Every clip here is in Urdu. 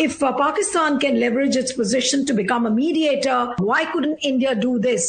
If Pakistan can leverage its position to become a mediator, why couldn't India do this?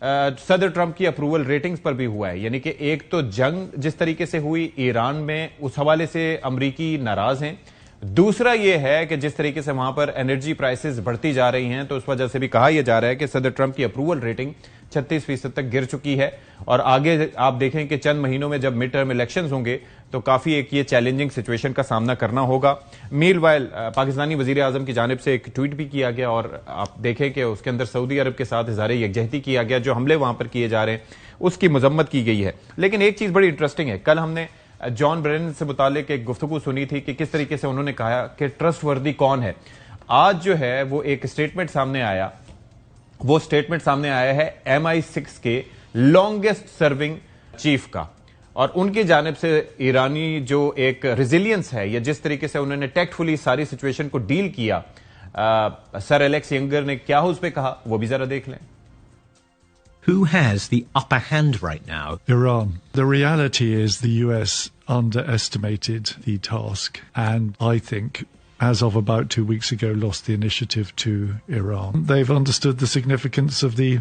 صدر ٹرمپ کی اپروول ریٹنگز پر بھی ہوا ہے. یعنی کہ ایک تو جنگ جس طریقے سے ہوئی ایران میں, اس حوالے سے امریکی ناراض ہیں. دوسرا یہ ہے کہ جس طریقے سے وہاں پر انرجی پرائسز بڑھتی جا رہی ہیں, تو اس وجہ سے بھی کہا یہ جا رہا ہے کہ صدر ٹرمپ کی اپروول ریٹنگ 36% تک گر چکی ہے. اور آگے آپ دیکھیں کہ چند مہینوں میں جب مڈ ٹرم الیکشنز ہوں گے تو کافی ایک یہ چیلنجنگ سچویشن کا سامنا کرنا ہوگا. میل وائل پاکستانی وزیر اعظم کی جانب سے ایک ٹویٹ بھی کیا گیا, اور آپ دیکھیں کہ اس کے اندر سعودی عرب کے ساتھ اظہار یکجہتی کیا گیا. جو حملے وہاں پر کیے جا رہے ہیں اس کی مذمت کی گئی ہے. لیکن ایک چیز بڑی انٹرسٹنگ ہے, کل ہم نے جان برینن سے متعلق ایک گفتگو سنی تھی کہ کس طریقے سے انہوں نے کہا کہ ٹرسٹ وردی کون ہے. آج جو ہے وہ ایک اسٹیٹمنٹ سامنے آیا, وہ اسٹیٹمنٹ سامنے آیا ہے MI6 کے لانگسٹ سرونگ چیف کا, اور ان کی جانب سے ایرانی جو ایک ریزیلینس ہے یا جس طریقے سے انہوں نے ٹیکٹفلی ساری سچویشن کو ڈیل کیا, سر الیکس ینگر نے کیا اس پہ کہا وہ بھی ذرا دیکھ لیں. Who has the upper hand right now? Iran. The reality is the US underestimated the task, and I think as of about 2 weeks ago lost the initiative to Iran. They've understood the significance of the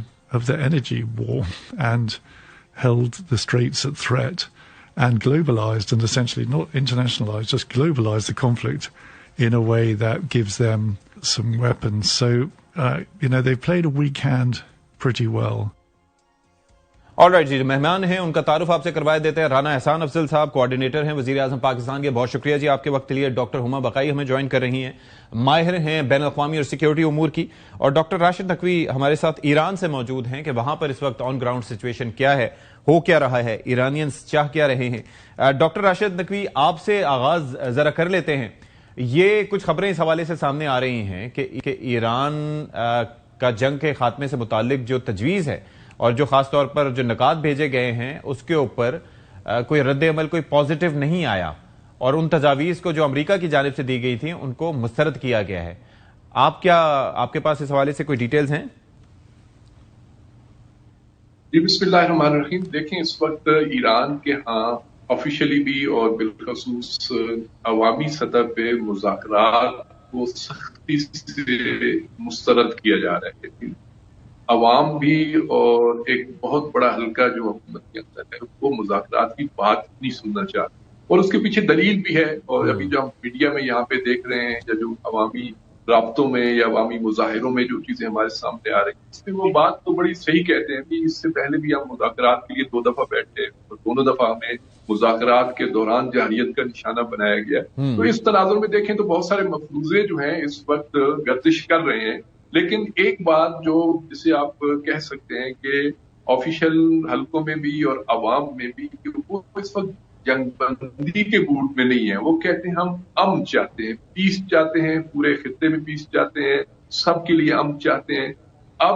energy war and held the Straits at threat and globalized, and essentially not internationalized, just globalized the conflict in a way that gives them some weapons. So, they've played a weak hand pretty well. All right جی, مہمان ہیں ان کا تعارف آپ سے کروائے دیتے ہیں. رانا احسان افضل صاحب کوآرڈینیٹر ہیں وزیر اعظم پاکستان کے, بہت شکریہ جی آپ کے وقت کے لیے. ڈاکٹر ہما بقائی ہمیں جوائن کر رہی ہیں, ماہر ہیں بین الاقوامی اور سیکیورٹی امور کی. اور ڈاکٹر راشد نقوی ہمارے ساتھ ایران سے موجود ہیں کہ وہاں پر اس وقت آن گراؤنڈ سچویشن کیا ہے, ہو کیا رہا ہے, ایرانینز چاہ کیا رہے ہیں. ڈاکٹر راشد نقوی آپ سے آغاز ذرا کر لیتے ہیں. یہ کچھ خبریں اس حوالے سے سامنے آ رہی ہیں کہ ایران کا جنگ کے خاتمے سے متعلق جو تجویز ہے اور جو خاص طور پر جو نکات بھیجے گئے ہیں اس کے اوپر کوئی رد عمل کوئی پازیٹیو نہیں آیا, اور ان تجاویز کو جو امریکہ کی جانب سے دی گئی تھیں ان کو مسترد کیا گیا ہے. آپ کے پاس اس حوالے سے کوئی ڈیٹیلز ہیں؟ جی بسم اللہ الرحمن الرحیم. دیکھیں اس وقت ایران کے ہاں آفیشلی بھی اور بالخصوص عوامی سطح پہ مذاکرات کو سختی سے مسترد کیا جا رہا ہے. عوام بھی اور ایک بہت بڑا حلقہ جو حکومت کے اندر ہے وہ مذاکرات کی بات نہیں سننا چاہتے, اور اس کے پیچھے دلیل بھی ہے. اور ابھی جو ہم میڈیا میں یہاں پہ دیکھ رہے ہیں یا جو عوامی رابطوں میں یا عوامی مظاہروں میں جو چیزیں ہمارے سامنے آ رہی ہیں, اس میں وہ بات تو بڑی صحیح کہتے ہیں کہ اس سے پہلے بھی ہم مذاکرات کے لیے 2 دفعہ بیٹھے اور دونوں دفعہ ہمیں مذاکرات کے دوران جارحیت کا نشانہ بنایا گیا. تو اس تناظر میں دیکھیں تو بہت سارے مفروضے جو ہیں اس وقت گردش کر رہے ہیں. لیکن ایک بات جو جسے آپ کہہ سکتے ہیں کہ آفیشل حلقوں میں بھی اور عوام میں بھی, کہ وہ اس وقت جنگ بندی کے موڈ میں نہیں ہے. وہ کہتے ہیں ہم امن چاہتے ہیں, پیس چاہتے ہیں, پورے خطے میں پیس چاہتے ہیں, سب کے لیے امن چاہتے ہیں. اب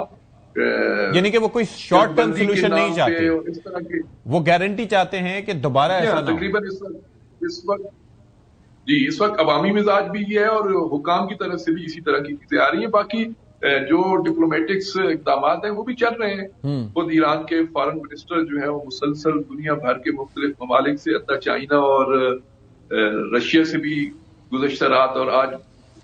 یعنی کہ وہ کوئی شارٹ ٹرم سولوشن نہیں چاہتے, اس طرح کے وہ گارنٹی چاہتے ہیں کہ دوبارہ ایسا نہ ہو. تقریباً اس وقت عوامی مزاج بھی ہے اور حکام کی طرف سے بھی اسی طرح کی چیزیں آ رہی ہیں. باقی جو ڈپلومیٹکس اقدامات ہیں وہ بھی چل رہے ہیں. خود ایران کے فارن منسٹر جو ہے وہ مسلسل دنیا بھر کے مختلف ممالک سے, حتیٰ چائنا اور رشیا سے بھی گزشتہ رات اور آج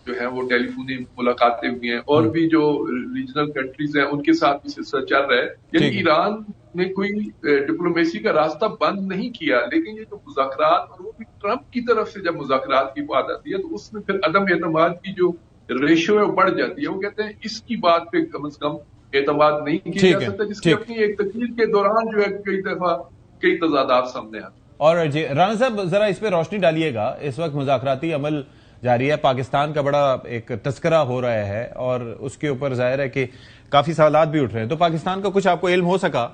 جو ہے وہ ٹیلی فونی ملاقاتیں ہوئی ہیں, اور بھی جو ریجنل کنٹریز ہیں ان کے ساتھ بھی سلسلہ چل رہا ہے. یعنی ایران نے کوئی ڈپلومیسی کا راستہ بند نہیں کیا, لیکن یہ جو مذاکرات, اور وہ بھی ٹرمپ کی طرف سے جب مذاکرات کی بات آتی ہے تو اس میں پھر عدم اعتماد کی جو ریشو ہے وہ بڑھ جاتی ہے. وہ کہتے ہیں اس کی بات پہ کم از کم اعتماد نہیں کیا جا سکتا, جس کی اپنی ایک تقریر کے دوران جو ہے کئی دفعہ کئی تضادات سامنے آتے ہیں. اور جی رانا صاحب ذرا اس پہ روشنی ڈالیے گا. اس وقت مذاکراتی عمل جاری ہے, پاکستان کا بڑا ایک تذکرہ ہو رہا ہے اور اس کے اوپر ظاہر ہے کہ کافی سوالات بھی اٹھ رہے ہیں. تو پاکستان کا کچھ آپ کو علم ہو سکا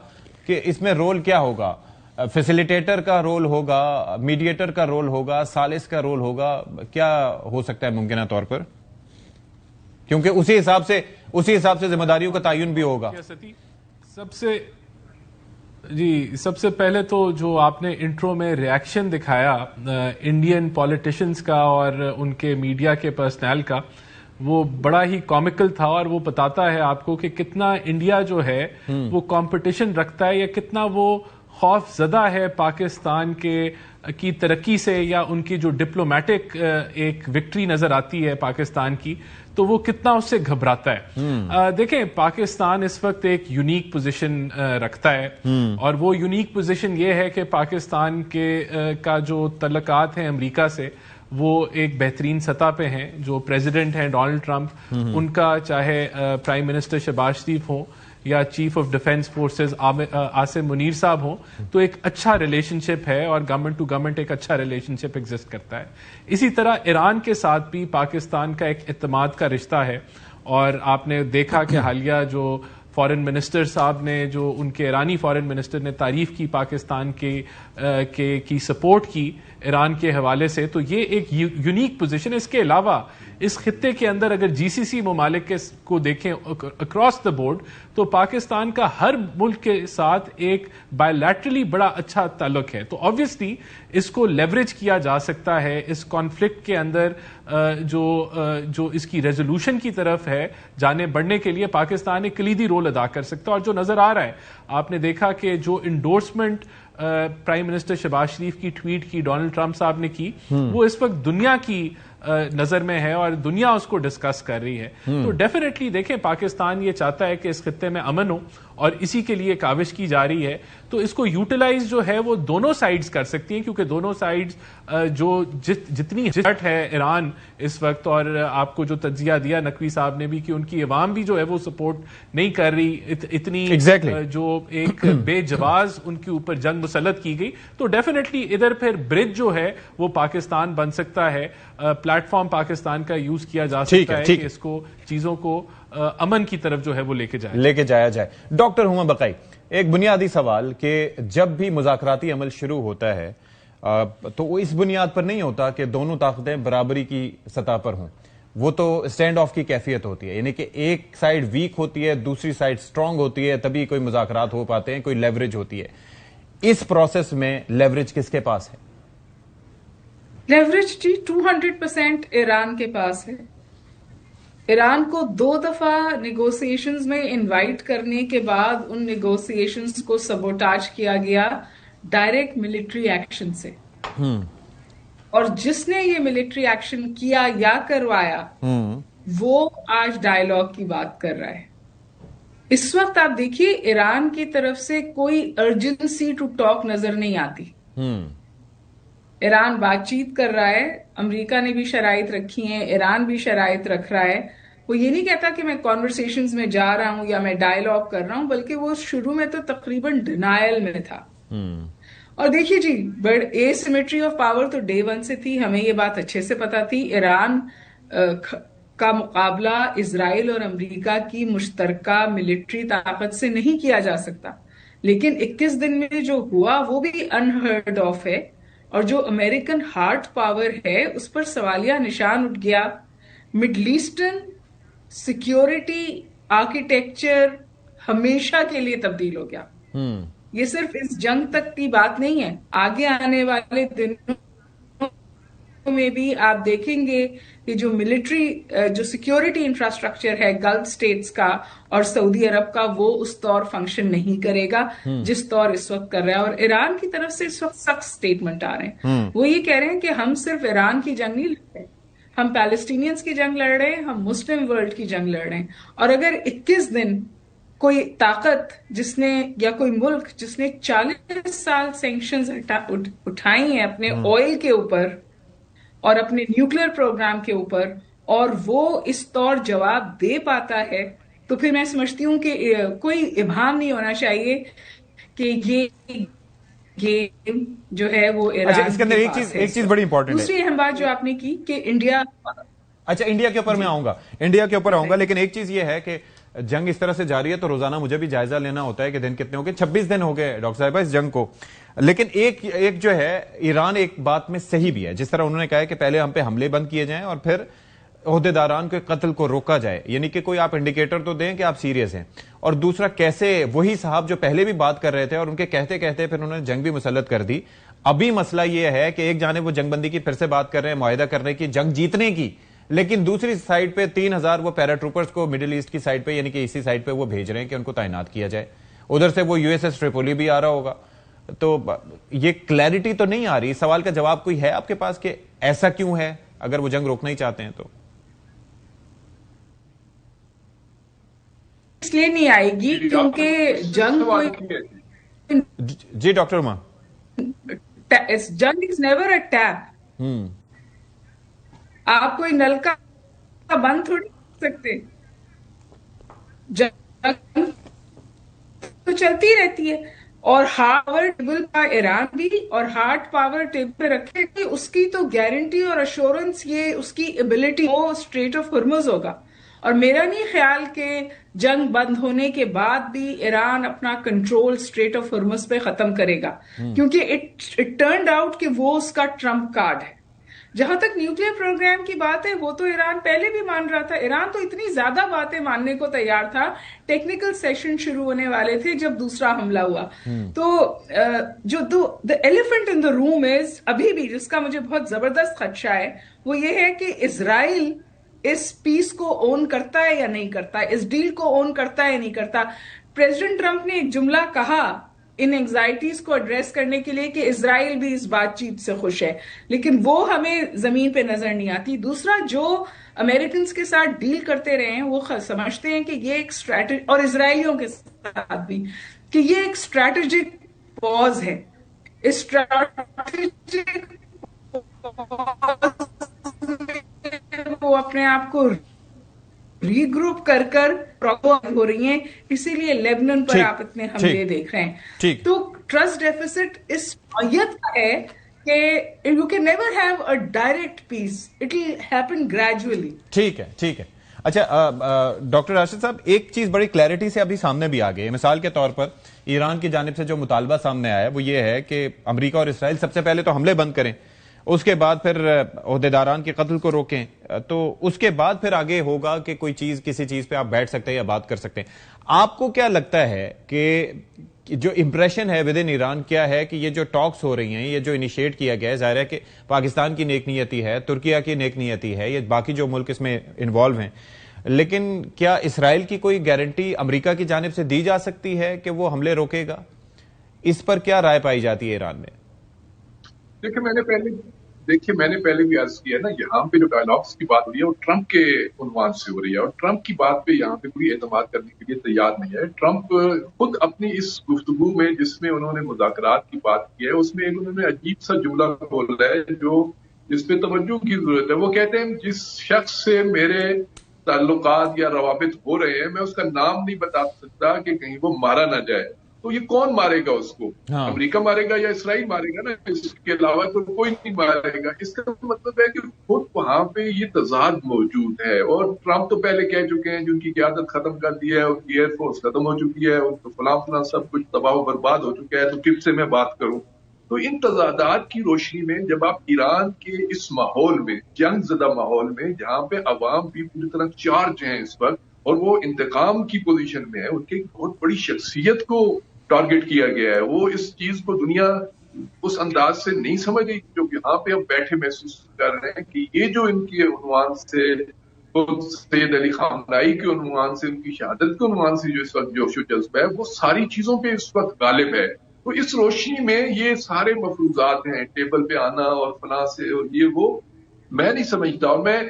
کہ اس میں رول کیا ہوگا؟ فیسیلیٹیٹر کا رول ہوگا, میڈیٹر کا رول ہوگا, ثالث کا رول ہوگا, کیا ہو سکتا ہے ممکنہ طور پر؟ کیونکہ اسی حساب سے ذمہ داریوں کا تعین بھی ہوگا. سب سے پہلے تو جو آپ نے انٹرو میں ریاکشن دکھایا انڈین پولیٹیشنز کا اور ان کے میڈیا کے پرسنل کا, وہ بڑا ہی کامیکل تھا, اور وہ بتاتا ہے آپ کو کہ کتنا انڈیا جو ہے وہ کمپٹیشن رکھتا ہے یا کتنا وہ خوف زدہ ہے پاکستان کے کی ترقی سے یا ان کی جو ڈپلومیٹک ایک وکٹری نظر آتی ہے پاکستان کی تو وہ کتنا اس سے گھبراتا ہے. دیکھیں پاکستان اس وقت ایک یونیک پوزیشن رکھتا ہے اور وہ یونیک پوزیشن یہ ہے کہ پاکستان کا جو تعلقات ہیں امریکہ سے وہ ایک بہترین سطح پہ ہیں. جو پریزیڈنٹ ہیں ڈونلڈ ٹرمپ ان کا چاہے پرائم منسٹر شہباز شریف ہوں یا chief of defence forces Asim Munir صاحب ہوں تو ایک اچھا ریلیشن شپ ہے اور گورنمنٹ ٹو گورنمنٹ ایک اچھا ریلیشن شپ ایگزسٹ کرتا ہے. اسی طرح ایران کے ساتھ بھی پاکستان کا ایک اعتماد کا رشتہ ہے اور آپ نے دیکھا کہ حالیہ جو فارن منسٹر صاحب نے جو ان کے ایرانی فارن منسٹر نے تعریف کی پاکستان کی سپورٹ کی ایران کے حوالے سے تو یہ ایک یونیک پوزیشن ہے. اس کے علاوہ اس خطے کے اندر اگر جی سی سی ممالک کو دیکھیں اکراس دا بورڈ تو پاکستان کا ہر ملک کے ساتھ ایک بائیلیٹرلی بڑا اچھا تعلق ہے. تو آبویسلی اس کو لیوریج کیا جا سکتا ہے اس کانفلکٹ کے اندر جو اس کی ریزولوشن کی طرف ہے جانے بڑھنے کے لیے پاکستان ایک کلیدی رول ادا کر سکتا ہے. اور جو نظر آ رہا ہے آپ نے دیکھا کہ جو انڈورسمنٹ پرائم منسٹر شہباز شریف کی ٹویٹ کی ڈونلڈ ٹرمپ صاحب نے کی وہ اس وقت دنیا کی نظر میں ہے اور دنیا اس کو ڈسکس کر رہی ہے. تو ڈیفینیٹلی دیکھیں پاکستان یہ چاہتا ہے کہ اس خطے میں امن ہو اور اسی کے لیے کاوش کی جا رہی ہے. تو اس کو یوٹیلائز جو ہے وہ دونوں سائیڈز کر سکتی ہیں کیونکہ دونوں سائیڈز جو جتنی ہٹ ہے ایران اس وقت اور آپ کو جو تجزیہ دیا نقوی صاحب نے بھی کہ ان کی عوام بھی جو ہے وہ سپورٹ نہیں کر رہی اتنی جو ایک بے جواز ان کے اوپر جنگ مسلط کی گئی. تو ڈیفینیٹلی ادھر پھر برج جو ہے وہ پاکستان بن سکتا ہے. پلیٹ فارم پاکستان کا یوز کیا جا سکتا ہے کہ اس کو چیزوں کو امن کی طرف جو ہے وہ لے کے جایا جائے. ڈاکٹر ہما بقائی ایک بنیادی سوال کہ جب بھی مذاکراتی عمل شروع ہوتا ہے تو وہ اس بنیاد پر نہیں ہوتا کہ دونوں طاقتیں برابری کی سطح پر ہوں. وہ تو اسٹینڈ آف کی کیفیت ہوتی ہے یعنی کہ ایک سائیڈ ویک ہوتی ہے دوسری سائیڈ سٹرونگ ہوتی ہے تبھی کوئی مذاکرات ہو پاتے ہیں کوئی لیوریج ہوتی ہے. اس پروسیس میں لیوریج کس کے پاس ہے؟ لیوریج جی 200% ایران کے پاس ہے. ایران کو 2 دفعہ نیگوسیشنز میں انوائٹ کرنے کے بعد ان نیگوسیشنز کو سبوٹاج کیا گیا ڈائریکٹ ملٹری ایکشن سے. اور جس نے یہ ملٹری ایکشن کیا یا کروایا وہ آج ڈائیلاگ کی بات کر رہا ہے. اس وقت آپ دیکھیے ایران کی طرف سے کوئی ارجنسی ٹو ٹاک نظر نہیں آتی. ایران بات چیت کر رہا ہے امریکہ نے بھی شرائط رکھی ہیں ایران بھی شرائط رکھ رہا ہے. وہ یہ نہیں کہتا کہ میں کانورسیشنز میں جا رہا ہوں یا میں ڈائیلاگ کر رہا ہوں بلکہ وہ شروع میں تو تقریباً ڈینائل میں تھا. اور دیکھیے جی اے سیمیٹری آف پاور تو ڈے 1 سے تھی. ہمیں یہ بات اچھے سے پتا تھی ایران کا مقابلہ اسرائیل اور امریکہ کی مشترکہ ملٹری طاقت سے نہیں کیا جا سکتا. لیکن 21 دن میں جو ہوا وہ بھی انہرڈ آف ہے. اور جو امریکن ہارٹ پاور ہے اس پر سوالیہ نشان اٹھ گیا. مڈل ایسٹرن سیکیورٹی آرکیٹیکچر ہمیشہ کے لیے تبدیل ہو گیا. یہ صرف اس جنگ تک کی بات نہیں ہے آگے آنے والے دنوں میں بھی آپ دیکھیں گے کہ جو ملٹری جو سیکیورٹی انفراسٹرکچر ہے گلف سٹیٹس کا اور سعودی عرب کا وہ اس طور فنکشن نہیں کرے گا جس طور اس وقت کر رہا ہے. اور ایران کی طرف سے اس وقت سخت سٹیٹمنٹ آ رہے ہیں. وہ یہ کہہ رہے ہیں کہ ہم صرف ایران کی جنگ نہیں لڑ رہے ہم پیلسٹینینز کی جنگ لڑ رہے ہیں ہم مسلم ورلڈ کی جنگ لڑ رہے ہیں. اور اگر 21 دن کوئی طاقت جس نے یا کوئی ملک جس نے 40 سال سینکشنز اٹھائی ہیں اپنے آئل کے اوپر اور اپنے نیوکلیر پروگرام کے اوپر اور وہ اس طور جواب دے پاتا ہے تو پھر میں سمجھتی ہوں کہ کوئی ابہام نہیں ہونا چاہیے کہ یہ گیم جو ہے وہ ایران اس کے اندر ایک چیز بڑی امپورٹنٹ ہے. دوسری اہم بات جو آپ نے کی کہ انڈیا انڈیا کے اوپر میں آؤں گا لیکن ایک چیز یہ ہے کہ جنگ اس طرح سے جاری ہے تو روزانہ مجھے بھی جائزہ لینا ہوتا ہے کہ دن کتنے ہو گئے. 26 دن ہو گئے ڈاکٹر صاحبہ اس جنگ کو. لیکن ایک جو ہے ایران ایک بات میں صحیح بھی ہے جس طرح انہوں نے کہا ہے کہ پہلے ہم پہ حملے بند کیے جائیں اور پھر عہدیداران کے قتل کو روکا جائے یعنی کہ کوئی آپ انڈیکیٹر تو دیں کہ آپ سیریس ہیں. اور دوسرا کیسے وہی صاحب جو پہلے بھی بات کر رہے تھے اور ان کے کہتے کہتے پھر انہوں نے جنگ بھی مسلط کر دی. ابھی مسئلہ یہ ہے کہ ایک جانب وہ جنگ بندی کی پھر سے بات کر رہے ہیں معاہدہ کرنے کی جنگ جیتنے کی لیکن دوسری سائیڈ پہ 3000 وہ پیرا ٹروپرز کو مڈل ایسٹ کی سائیڈ پہ یعنی کہ اسی سائیڈ پہ وہ بھیج رہے ہیں کہ ان کو تعینات کیا جائے. ادھر سے وہ یو ایس ایس ٹریپولی بھی آ رہا ہوگا تو یہ کلیئرٹی تو نہیں آ رہی. اس سوال کا جواب کوئی ہے آپ کے پاس کہ ایسا کیوں ہے اگر وہ جنگ روکنا ہی چاہتے ہیں تو؟ اس لیے نہیں آئے گی کیونکہ جنگ جی ڈاکٹر عما, جنگ از نیور اے ٹیپ. آپ کوئی نل کا بند تھوڑی کر سکتے, جنگ تو چلتی رہتی ہے. اور ہارڈ پاور ٹیبل پر ایران بھی اور ہارڈ پاور ٹیبل پہ رکھے کہ اس کی تو گارنٹی اور ایشورنس یہ اس کی ایبلٹی وہ اسٹریٹ آف ہرمز ہوگا. اور میرا نہیں خیال کہ جنگ بند ہونے کے بعد بھی ایران اپنا کنٹرول اسٹریٹ آف ہرمز پہ ختم کرے گا, کیونکہ اٹ ٹرنڈ آؤٹ کہ وہ اس کا ٹرمپ کارڈ ہے. جہاں تک نیوکلیر پروگرام کی بات ہے وہ تو ایران پہلے بھی مان رہا تھا. ایران تو اتنی زیادہ باتیں ماننے کو تیار تھا, ٹیکنیکل سیشن شروع ہونے والے تھے جب دوسرا حملہ ہوا. تو جو دا ایلیفنٹ ان دا روم از ابھی بھی جس کا مجھے بہت زبردست خدشہ ہے وہ یہ ہے کہ اسرائیل اس پیس کو اون کرتا ہے یا نہیں کرتا, اس ڈیل کو اون کرتا ہے یا نہیں کرتا. پریزیڈنٹ ٹرمپ نے ایک جملہ کہا ان اینگزائٹیز کو ایڈریس کرنے کے لیے کہ اسرائیل بھی اس بات چیت سے خوش ہے, لیکن وہ ہمیں زمین پہ نظر نہیں آتی. دوسرا, جو امریکنز کے ساتھ ڈیل کرتے رہے ہیں وہ سمجھتے ہیں کہ یہ ایک اسٹریٹجی, اور اسرائیلیوں کے ساتھ بھی, کہ یہ ایک اسٹریٹجک پاز ہے. اسٹریٹجک وہ اپنے آپ کو ری گروپ کر ہو رہی ہیں, اسی لیے لیبنان پر آپ اتنے حملے دیکھ رہے ہیں. تو ٹرسٹ ڈیفیسٹ اس نوعیت کا ہے کہ you can never have a direct pace, it will happen gradually. ٹھیک ہے. اچھا ڈاکٹر راشد صاحب, ایک چیز بڑی کلیئرٹی سے ابھی سامنے بھی آ گئی ہے. مثال کے طور پر ایران کی جانب سے جو مطالبہ سامنے آیا ہے وہ یہ ہے کہ امریکہ اور اسرائیل سب سے پہلے تو حملے بند کریں, اس کے بعد پھر عہدیداران کے قتل کو روکیں, تو اس کے بعد پھر آگے ہوگا کہ کوئی چیز کسی چیز پہ آپ بیٹھ سکتے ہیں یا بات کر سکتے ہیں. آپ کو کیا لگتا ہے کہ جو امپریشن ہے ود ان ایران کیا ہے کہ یہ جو ٹاکس ہو رہی ہیں, یہ جو انیشیٹ کیا گیا ہے, ظاہر ہے کہ پاکستان کی نیک نیتی ہے, ترکیہ کی نیک نیتی ہے, یہ باقی جو ملک اس میں انوالو ہیں, لیکن کیا اسرائیل کی کوئی گارنٹی امریکہ کی جانب سے دی جا سکتی ہے کہ وہ حملے روکے گا؟ اس پر کیا رائے پائی جاتی ہے ایران میں؟ دیکھیے میں نے پہلے بھی عرض کیا نا, یہاں پہ جو ڈائیلاگس کی بات ہو رہی ہے وہ ٹرمپ کے عنوان سے ہو رہی ہے, اور ٹرمپ کی بات پہ یہاں پہ کوئی اعتماد کرنے کے لیے تیار نہیں ہے. ٹرمپ خود اپنی اس گفتگو میں جس میں انہوں نے مذاکرات کی بات کی ہے اس میں انہوں نے عجیب سا جملہ بولا ہے جس پہ توجہ کی ضرورت ہے. وہ کہتے ہیں جس شخص سے میرے تعلقات یا روابط ہو رہے ہیں میں اس کا نام نہیں بتا سکتا کہ کہیں وہ مارا نہ جائے. تو یہ کون مارے گا اس کو؟ امریکہ مارے گا یا اسرائیل مارے گا نا, اس کے علاوہ تو کوئی نہیں مارے گا. اس کا مطلب ہے کہ خود وہاں پہ یہ تضاد موجود ہے, اور ٹرمپ تو پہلے کہہ چکے ہیں جو ان کی قیادت ختم کر دی ہے, ان کی ایئر فورس ختم ہو چکی ہے, ان کو فلاں سب کچھ تباہ و برباد ہو چکا ہے, تو کس سے میں بات کروں. تو ان تضادات کی روشنی میں جب آپ ایران کے اس ماحول میں, جنگ زدہ ماحول میں, جہاں پہ عوام بھی پوری طرح چارج ہیں اس وقت اور وہ انتقام کی پوزیشن میں ہے, ان کی بہت بڑی شخصیت کو ٹارگٹ کیا گیا ہے, وہ اس چیز کو دنیا اس انداز سے نہیں سمجھ رہی جو یہاں پہ ہم بیٹھے محسوس کر رہے ہیں کہ یہ جو ان کے عنوان سے سید علی خامنائی کے عنوان سے, ان کی شہادت کے عنوان سے جو اس وقت جوش و جذبہ ہے وہ ساری چیزوں پہ اس وقت غالب ہے. تو اس روشنی میں یہ سارے مفروضات ہیں ٹیبل پہ آنا اور فلاں سے اور یہ وہ, میں نہیں سمجھتا. اور میں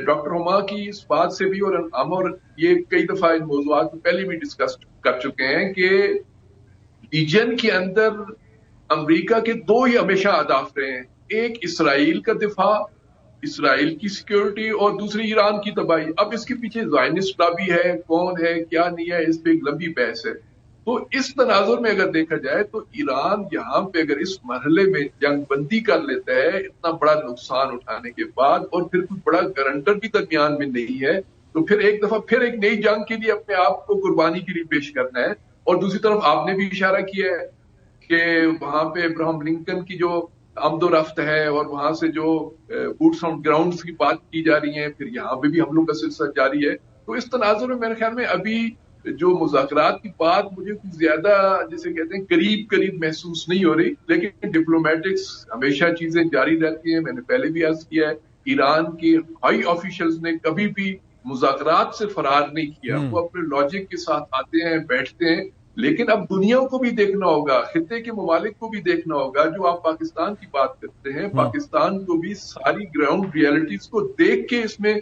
ڈاکٹر ہما کی اس بات سے بھی, اور ہم اور یہ کئی دفعہ ان موضوعات کو پہلے بھی ڈسکس کر چکے ہیں کہ ریجن کے اندر امریکہ کے دو ہی ہمیشہ اہداف رہے ہیں, ایک اسرائیل کا دفاع, اسرائیل کی سیکیورٹی, اور دوسری ایران کی تباہی. اب اس کے پیچھے زائنسٹ لابی ہے, کون ہے کیا نہیں ہے, اس پہ ایک لمبی بحث ہے. تو اس تناظر میں اگر دیکھا جائے تو ایران یہاں پہ اگر اس مرحلے میں جنگ بندی کر لیتا ہے اتنا بڑا نقصان اٹھانے کے بعد, اور پھر کوئی بڑا گارنٹر بھی درمیان میں نہیں ہے, تو پھر ایک دفعہ پھر ایک نئی جنگ کے لیے اپنے آپ کو قربانی کے لیے پیش کرنا ہے. اور دوسری طرف آپ نے بھی اشارہ کیا ہے کہ وہاں پہ ابراہم لنکن کی جو آمد و رفت ہے اور وہاں سے جو بوٹس آن گراؤنڈز کی بات کی جا رہی ہے, پھر یہاں پہ بھی حملوں کا سلسلہ جاری ہے. تو اس تناظر میں میرے خیال میں ابھی جو مذاکرات کی بات مجھے کچھ زیادہ جسے کہتے ہیں قریب محسوس نہیں ہو رہی, لیکن ڈپلومیٹکس ہمیشہ چیزیں جاری رہتی ہیں. میں نے پہلے بھی عرض کیا ہے ایران کے ہائی آفیشلز نے کبھی بھی مذاکرات سے فرار نہیں کیا, وہ اپنے لاجک کے ساتھ آتے ہیں, بیٹھتے ہیں, لیکن اب دنیا کو بھی دیکھنا ہوگا, خطے کے ممالک کو بھی دیکھنا ہوگا. جو آپ پاکستان کی بات کرتے ہیں, پاکستان کو بھی ساری گراؤنڈ ریالٹیز کو دیکھ کے اس میں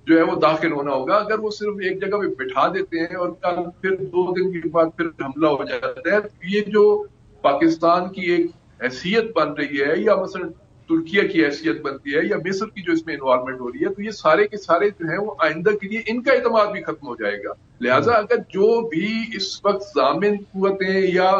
جو ہے وہ داخل ہونا ہوگا. اگر وہ صرف ایک جگہ پہ بٹھا دیتے ہیں اور کل پھر 2 دن کے بعد پھر حملہ ہو جاتا ہے, تو یہ جو پاکستان کی ایک حیثیت بن رہی ہے, یا مثلا ترکیہ کی حیثیت بنتی ہے, یا مصر کی جو اس میں انوالومنٹ ہو رہی ہے, تو یہ سارے کے سارے جو ہیں وہ آئندہ کے لیے ان کا اعتماد بھی ختم ہو جائے گا. لہٰذا اگر جو بھی اس وقت ضامن قوتیں یا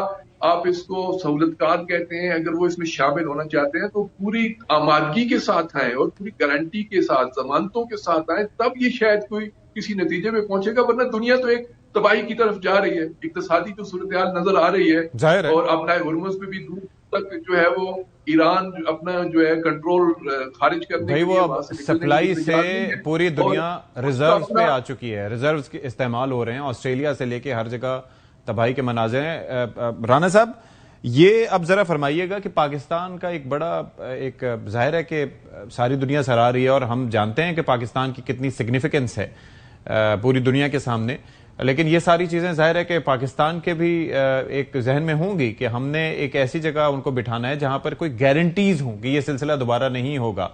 آپ اس کو سہولت کار کہتے ہیں, اگر وہ اس میں شامل ہونا چاہتے ہیں تو پوری آمادگی کے ساتھ آئیں اور پوری گارنٹی کے ساتھ, ضمانتوں کے ساتھ آئیں, تب یہ شاید کوئی کسی نتیجے میں پہنچے گا. ورنہ دنیا تو ایک تباہی کی طرف جا رہی ہے, اقتصادی جو صورتحال نظر آ رہی ہے, اور اپنا ہرمز پہ بھی دور تک جو ہے وہ ایران اپنا جو ہے کنٹرول خارج کرنے بھائی, وہ سپلائی سے پوری دنیا ریزروز پہ آ چکی ہے, ریزروز کے استعمال ہو رہے ہیں, آسٹریلیا سے لے کے ہر جگہ تباہی کے مناظر ہیں. رانا صاحب, یہ اب ذرا فرمائیے گا کہ پاکستان کا ایک بڑا ایک ظاہر ہے کہ ساری دنیا سراہ رہی ہے, اور ہم جانتے ہیں کہ پاکستان کی کتنی سگنیفیکنس ہے پوری دنیا کے سامنے, لیکن یہ ساری چیزیں ظاہر ہے کہ پاکستان کے بھی ایک ذہن میں ہوں گی کہ ہم نے ایک ایسی جگہ ان کو بٹھانا ہے جہاں پر کوئی گارنٹیز ہوں کہ یہ سلسلہ دوبارہ نہیں ہوگا.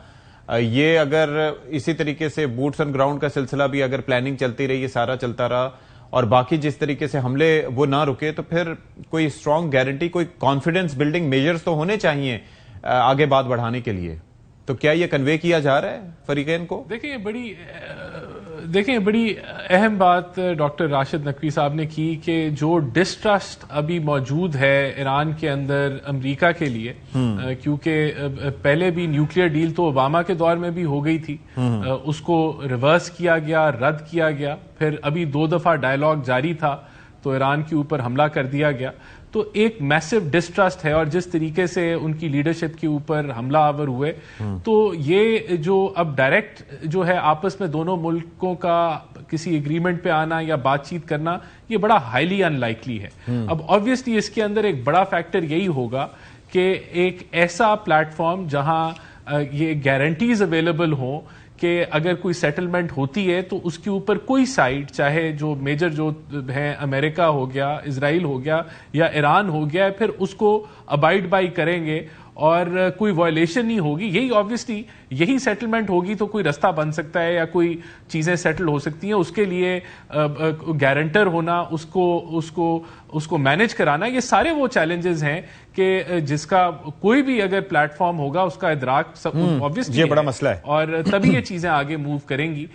یہ اگر اسی طریقے سے بوٹس آن گراؤنڈ کا سلسلہ بھی اگر پلاننگ چلتی رہی, یہ سارا چلتا رہا, اور باقی جس طریقے سے حملے وہ نہ رکے, تو پھر کوئی اسٹرانگ گارنٹی, کوئی کانفیڈنس بلڈنگ میجرز تو ہونے چاہیے آگے بات بڑھانے کے لیے. تو کیا یہ کنوے کیا جا رہا ہے فریقین کو؟ دیکھیں بڑی اہم بات ڈاکٹر راشد نقوی صاحب نے کی کہ جو ڈسٹرسٹ ابھی موجود ہے ایران کے اندر امریکہ کے لیے, کیونکہ پہلے بھی نیوکلیئر ڈیل تو اوباما کے دور میں بھی ہو گئی تھی, اس کو ریورس کیا گیا, رد کیا گیا, پھر ابھی 2 دفعہ ڈائیلاگ جاری تھا تو ایران کے اوپر حملہ کر دیا گیا. تو ایک میسو ڈسٹرسٹ ہے, اور جس طریقے سے ان کی لیڈرشپ کے اوپر حملہ آور ہوئے, تو یہ جو اب ڈائریکٹ جو ہے آپس میں دونوں ملکوں کا کسی ایگریمنٹ پہ آنا یا بات چیت کرنا, یہ بڑا ہائیلی ان لائکلی ہے. اب آبویسلی اس کے اندر ایک بڑا فیکٹر یہی ہوگا کہ ایک ایسا پلیٹ فارم جہاں یہ گارنٹیز اویلیبل ہوں کہ اگر کوئی سیٹلمنٹ ہوتی ہے تو اس کے اوپر کوئی سائڈ, چاہے جو میجر جو ہیں امریکہ ہو گیا, اسرائیل ہو گیا یا ایران ہو گیا, پھر اس کو ابائڈ بائی کریں گے اور کوئی وائلیشن نہیں ہوگی. یہی آبویسلی یہی سیٹلمنٹ ہوگی تو کوئی رستہ بن سکتا ہے یا کوئی چیزیں سیٹل ہو سکتی ہیں. اس کے لیے گارنٹر ہونا, اس کو مینج کرانا, یہ سارے وہ چیلنجز ہیں کہ جس کا کوئی بھی اگر پلیٹ فارم ہوگا اس کا ادراک آبویسلی یہ بڑا مسئلہ ہے, اور تبھی یہ چیزیں آگے موو کریں گی.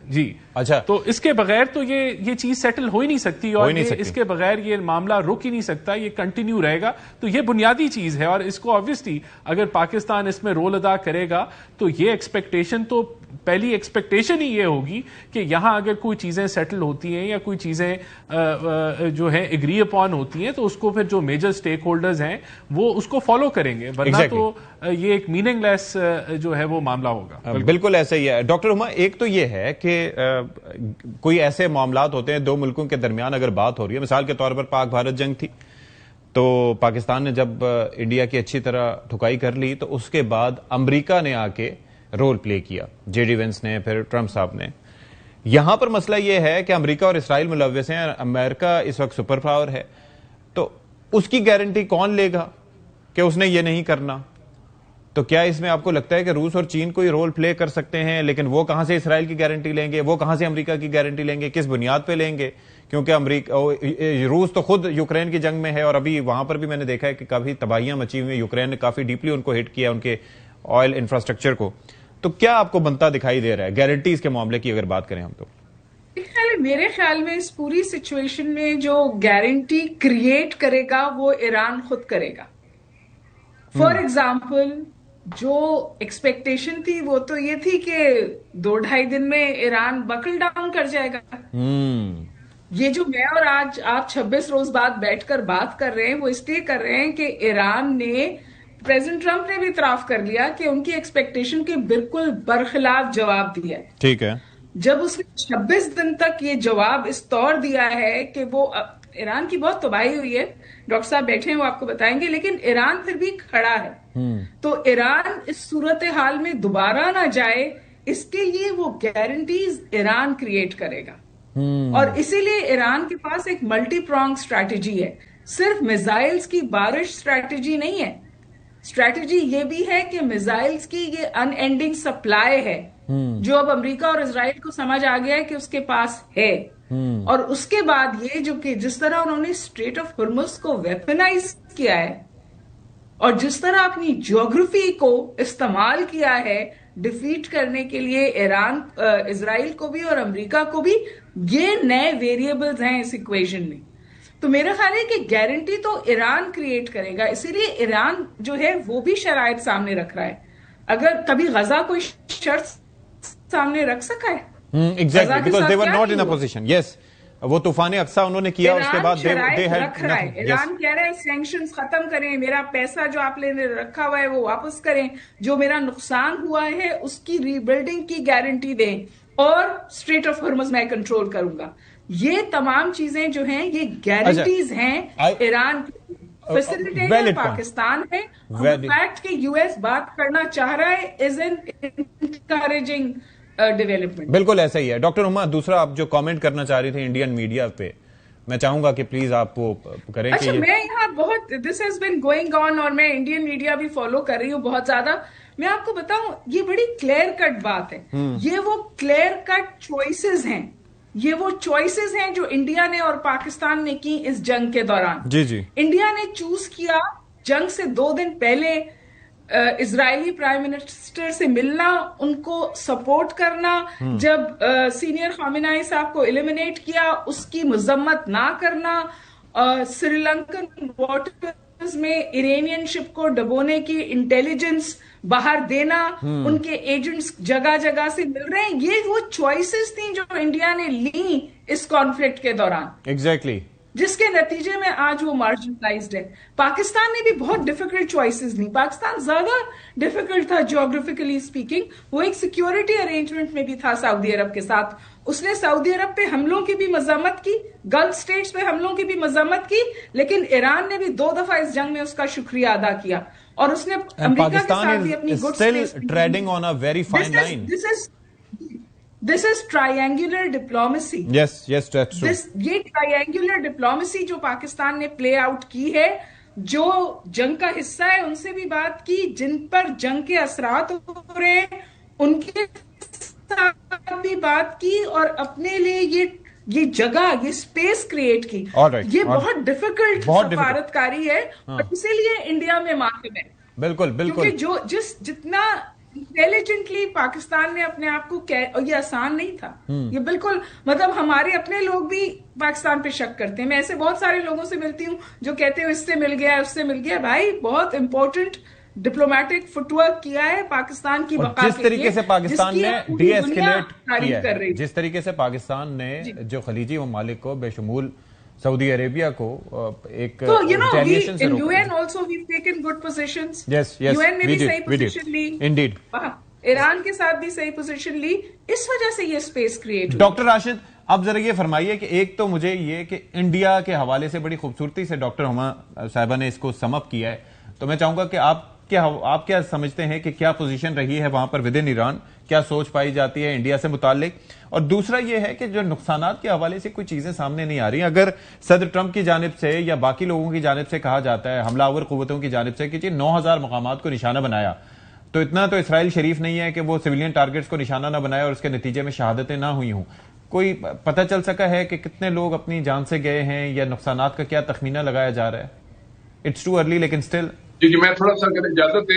جی اچھا, تو اس کے بغیر تو یہ چیز سیٹل ہو ہی نہیں سکتی, اور اس کے بغیر یہ معاملہ رک ہی نہیں سکتا, یہ کنٹینیو رہے گا. تو یہ بنیادی چیز ہے, اور اس کو آبویسلی اگر پاکستان اس میں رول ادا کرے گا تو یہ ایکسپیکٹیشن, تو پہلی ایکسپیکٹیشن ہی یہ ہوگی کہ یہاں اگر کوئی چیزیں سیٹل ہوتی ہیں یا کوئی چیزیں جو ہیں ایگری اپون ہوتی ہیں, تو اس کو پھر جو میجر سٹیک ہولڈرز ہیں وہ اس کو فالو کریں گے, ورنہ تو یہ ایک میننگ لیس جو ہے وہ معاملہ ہوگا. بالکل ایسا ہی ہے. ڈاکٹر ہما, ایک تو یہ ہے کہ کوئی ایسے معاملات ہوتے ہیں 2 ملکوں کے درمیان اگر بات ہو رہی ہے, مثال کے طور پر پاک بھارت جنگ تھی, تو پاکستان نے جب انڈیا کی اچھی طرح ٹھکائی کر لی, تو اس کے بعد امریکہ نے آ کے رول پلے کیا, جے ڈی وینس نے, پھر ٹرمپ صاحب نے. یہاں پر مسئلہ یہ ہے کہ امریکہ اور اسرائیل ملوث ہیں, امریکہ اس وقت سپر پاور ہے, تو اس کی گارنٹی کون لے گا کہ اس نے یہ نہیں کرنا؟ تو کیا اس میں آپ کو لگتا ہے کہ روس اور چین کوئی رول پلے کر سکتے ہیں, لیکن وہ کہاں سے اسرائیل کی گارنٹی لیں گے, وہ کہاں سے امریکہ کی گارنٹی لیں گے, کس بنیاد پہ لیں گے؟ کیونکہ روس تو خود یوکرین کی جنگ میں ہے, اور ابھی وہاں پر بھی میں نے دیکھا ہے کہ کافی تباہیاں مچی ہوئی ہیں, یوکرین نے کافی ڈیپلی ان کو ہٹ کیا, ان کے آئل انفراسٹرکچر کو. تو کیا آپ کو بنتا دکھائی دے رہا ہے گارنٹیز کے معاملے کی اگر بات کریں ہم؟ تو میرے خیال میں اس پوری سچویشن میں جو گارنٹی کریٹ کرے گا وہ ایران خود کرے گا. فار ایگزامپل, جو ایکسپیکٹیشن تھی وہ تو یہ تھی کہ 2-2.5 دن میں ایران بکل ڈاؤن کر جائے گا. یہ جو میں اور آج آپ 26 روز بعد بیٹھ کر بات کر رہے ہیں, وہ اس لیے کر رہے ہیں کہ ایران نے, پریزیڈنٹ ٹرمپ نے بھی اعتراف کر لیا کہ ان کی ایکسپیکٹیشن کے بالکل برخلاف جواب دیا. ٹھیک ہے, جب اس نے 26 دن تک یہ جواب اس طور دیا ہے کہ وہ ایران کی بہت تباہی ہوئی ہے, ڈاکٹر صاحب بیٹھے ہیں وہ آپ کو بتائیں گے, لیکن ایران پھر بھی کھڑا ہے. تو ایران اس صورتحال میں دوبارہ نہ جائے, اس کے لیے وہ گارنٹیز ایران کریٹ کرے گا. اور اسی لیے ایران کے پاس ایک ملٹی پرونگ اسٹریٹجی ہے. صرف میزائلز کی بارش اسٹریٹجی نہیں ہے, اسٹریٹجی یہ بھی ہے کہ میزائلز کی یہ ان اینڈنگ سپلائی ہے جو اب امریکہ اور اسرائیل کو سمجھ آ گیا ہے کہ اس کے پاس ہے. اور اس کے بعد یہ جو کہ جس طرح انہوں نے اسٹریٹ آف ہرمز کو ویپنائز کیا ہے اور جس طرح اپنی جیوگرافی کو استعمال کیا ہے ڈیفیٹ کرنے کے لیے ایران, اسرائیل کو بھی اور امریکہ کو بھی, یہ نئے ویریبلز ہیں اس ایکویشن میں. تو میرا خیال ہے کہ گارنٹی تو ایران کریٹ کرے گا, اسی لیے ایران جو ہے وہ بھی شرائط سامنے رکھ رہا ہے. اگر کبھی غزہ کوئی شرط سامنے رکھ سکا ہے exactly because they were not in a position. Yes, وہ طوفان اقصی انہوں نے کیا, اس کے بعد رکھ رہا ہے. ایران کہہ رہا ہے سینکشنز ختم کریں, میرا پیسہ جو آپ نے رکھا ہوا ہے وہ واپس کریں, جو میرا نقصان ہوا ہے اس کی ری بلڈنگ کی گارنٹی دیں, اور اسٹریٹ آف ہرمز میں کنٹرول کروں گا. یہ تمام چیزیں جو ہیں یہ گارنٹیز ہیں ایران کی. فیسیلیٹیٹر پاکستان ہے. فیکٹ کہ یو ایس بات کرنا چاہ رہا ہے از این انکریجنگ ڈیولپمنٹ. بالکل ایسا ہی ہے. ڈاکٹر ہما, دوسرا آپ جو کامنٹ کرنا چاہ رہی تھے انڈین میڈیا پہ, میں چاہوں گا کہ پلیز آپ وہ کریں. اچھا, میں یہاں بہت this has been going on, اور میں انڈین میڈیا بھی فالو کر رہی ہوں بہت زیادہ. میں آپ کو بتاؤں یہ بڑی کلیئر کٹ بات ہے. یہ وہ کلیئر کٹ چوائسز ہیں, یہ وہ چوائسز ہیں جو انڈیا نے اور پاکستان نے کی اس جنگ کے دوران. جی انڈیا نے چوز کیا جنگ سے 2 دن پہلے اسرائیلی پرائم منسٹر سے ملنا, ان کو سپورٹ کرنا. جب سینئر خامنہئی صاحب کو ایلیمنیٹ کیا اس کی مذمت نہ کرنا. سری لنکن واٹرز میں ایرانین شپ کو ڈبونے کی انٹیلیجنس باہر دینا, ان کے ایجنٹس جگہ جگہ سے مل رہے ہیں. یہ وہ چوائسز تھیں جو انڈیا نے لی اس کانفلکٹ کے دوران, ایگزیکٹلی جس کے نتیجے میں آج وہ مارجنلائزڈ ہے. پاکستان نے بھی بہت ڈیفیکلٹ چوائسز لی. پاکستان زیادہ ڈیفیکلٹ تھا جیوگرافیکلی اسپیکنگ. وہ ایک سیکیورٹی ارینجمنٹ میں بھی تھا سعودی عرب کے ساتھ. اس نے سعودی عرب پہ حملوں کی بھی مذمت کی, گلف سٹیٹس پہ حملوں کی بھی مذمت کی, لیکن ایران نے بھی 2 دفعہ اس جنگ میں اس کا شکریہ ادا کیا. اور اس نے امریکہ کے ساتھ بھی اپنی good trading on a very fine line. This is triangular diplomacy. Yes, that's true. یہ triangular diplomacy جو پاکستان نے پلے آؤٹ کی ہے, جو جنگ کا حصہ ہے ان سے بھی بات کی, جن پر جنگ کے اثرات ہو رہے ہیں ان کے ساتھ بھی بات کی, اور اپنے لیے یہ جگہ, یہ اسپیس کریٹ کی. یہ بہت ڈیفیکلٹ سفارت کاری ہے, اور اسی لیے انڈیا میں ماہر ہے. بالکل کیونکہ جتنا انٹیلیجنٹلی پاکستان نے اپنے آپ کو, یہ آسان نہیں تھا. یہ بالکل مطلب ہمارے اپنے لوگ بھی پاکستان پہ شک کرتے ہیں. میں ایسے بہت سارے لوگوں سے ملتی ہوں جو کہتے ہیں اس سے مل گیا, اس سے مل گیا. بھائی بہت امپورٹنٹ ڈپلومیٹک فٹ ورک کیا ہے پاکستان کی بقا کے لیے. جس طریقے سے پاکستان نے ڈی ایسکیلیٹ کیا ہے, جس طریقے سے پاکستان نے جو خلیجی ممالک کو بشمول سعودی عربیہ کو ایک ریٹیلیشن سے روکا. UN also we've taken good positions. Yes, UN نے بھی صحیح پوزیشن لی. Indeed. ایران کے ساتھ بھی صحیح پوزیشن لی, اس وجہ سے یہ اسپیس کریٹ ہوئی. ڈاکٹر راشد, اب ذرا یہ فرمائیے کہ ایک تو مجھے یہ کہ انڈیا کے حوالے سے بڑی خوبصورتی سے ڈاکٹر ہما صاحبہ نے اس کو سم اپ کیا ہے, تو میں چاہوں گا کہ آپ کیا سمجھتے ہیں کہ کیا پوزیشن رہی ہے وہاں پر ود ان ایران, کیا سوچ پائی جاتی ہے انڈیا سے متعلق. اور دوسرا یہ ہے کہ جو نقصانات کے حوالے سے کوئی چیزیں سامنے نہیں آ رہی. اگر صدر ٹرمپ کی جانب سے یا باقی لوگوں کی جانب سے کہا جاتا ہے, حملہ آور قوتوں کی جانب سے, کہ 9000 مقامات کو نشانہ بنایا, تو اتنا تو اسرائیل شریف نہیں ہے کہ وہ سویلین ٹارگٹس کو نشانہ نہ بنائے اور اس کے نتیجے میں شہادتیں نہ ہوئی ہوں. کوئی پتہ چل سکا ہے کہ کتنے لوگ اپنی جان سے گئے ہیں, یا نقصانات کا کیا تخمینہ لگایا جا رہا ہے؟ اٹس ٹو ارلی لیکن اسٹل. جی میں تھوڑا سا اگر اجازت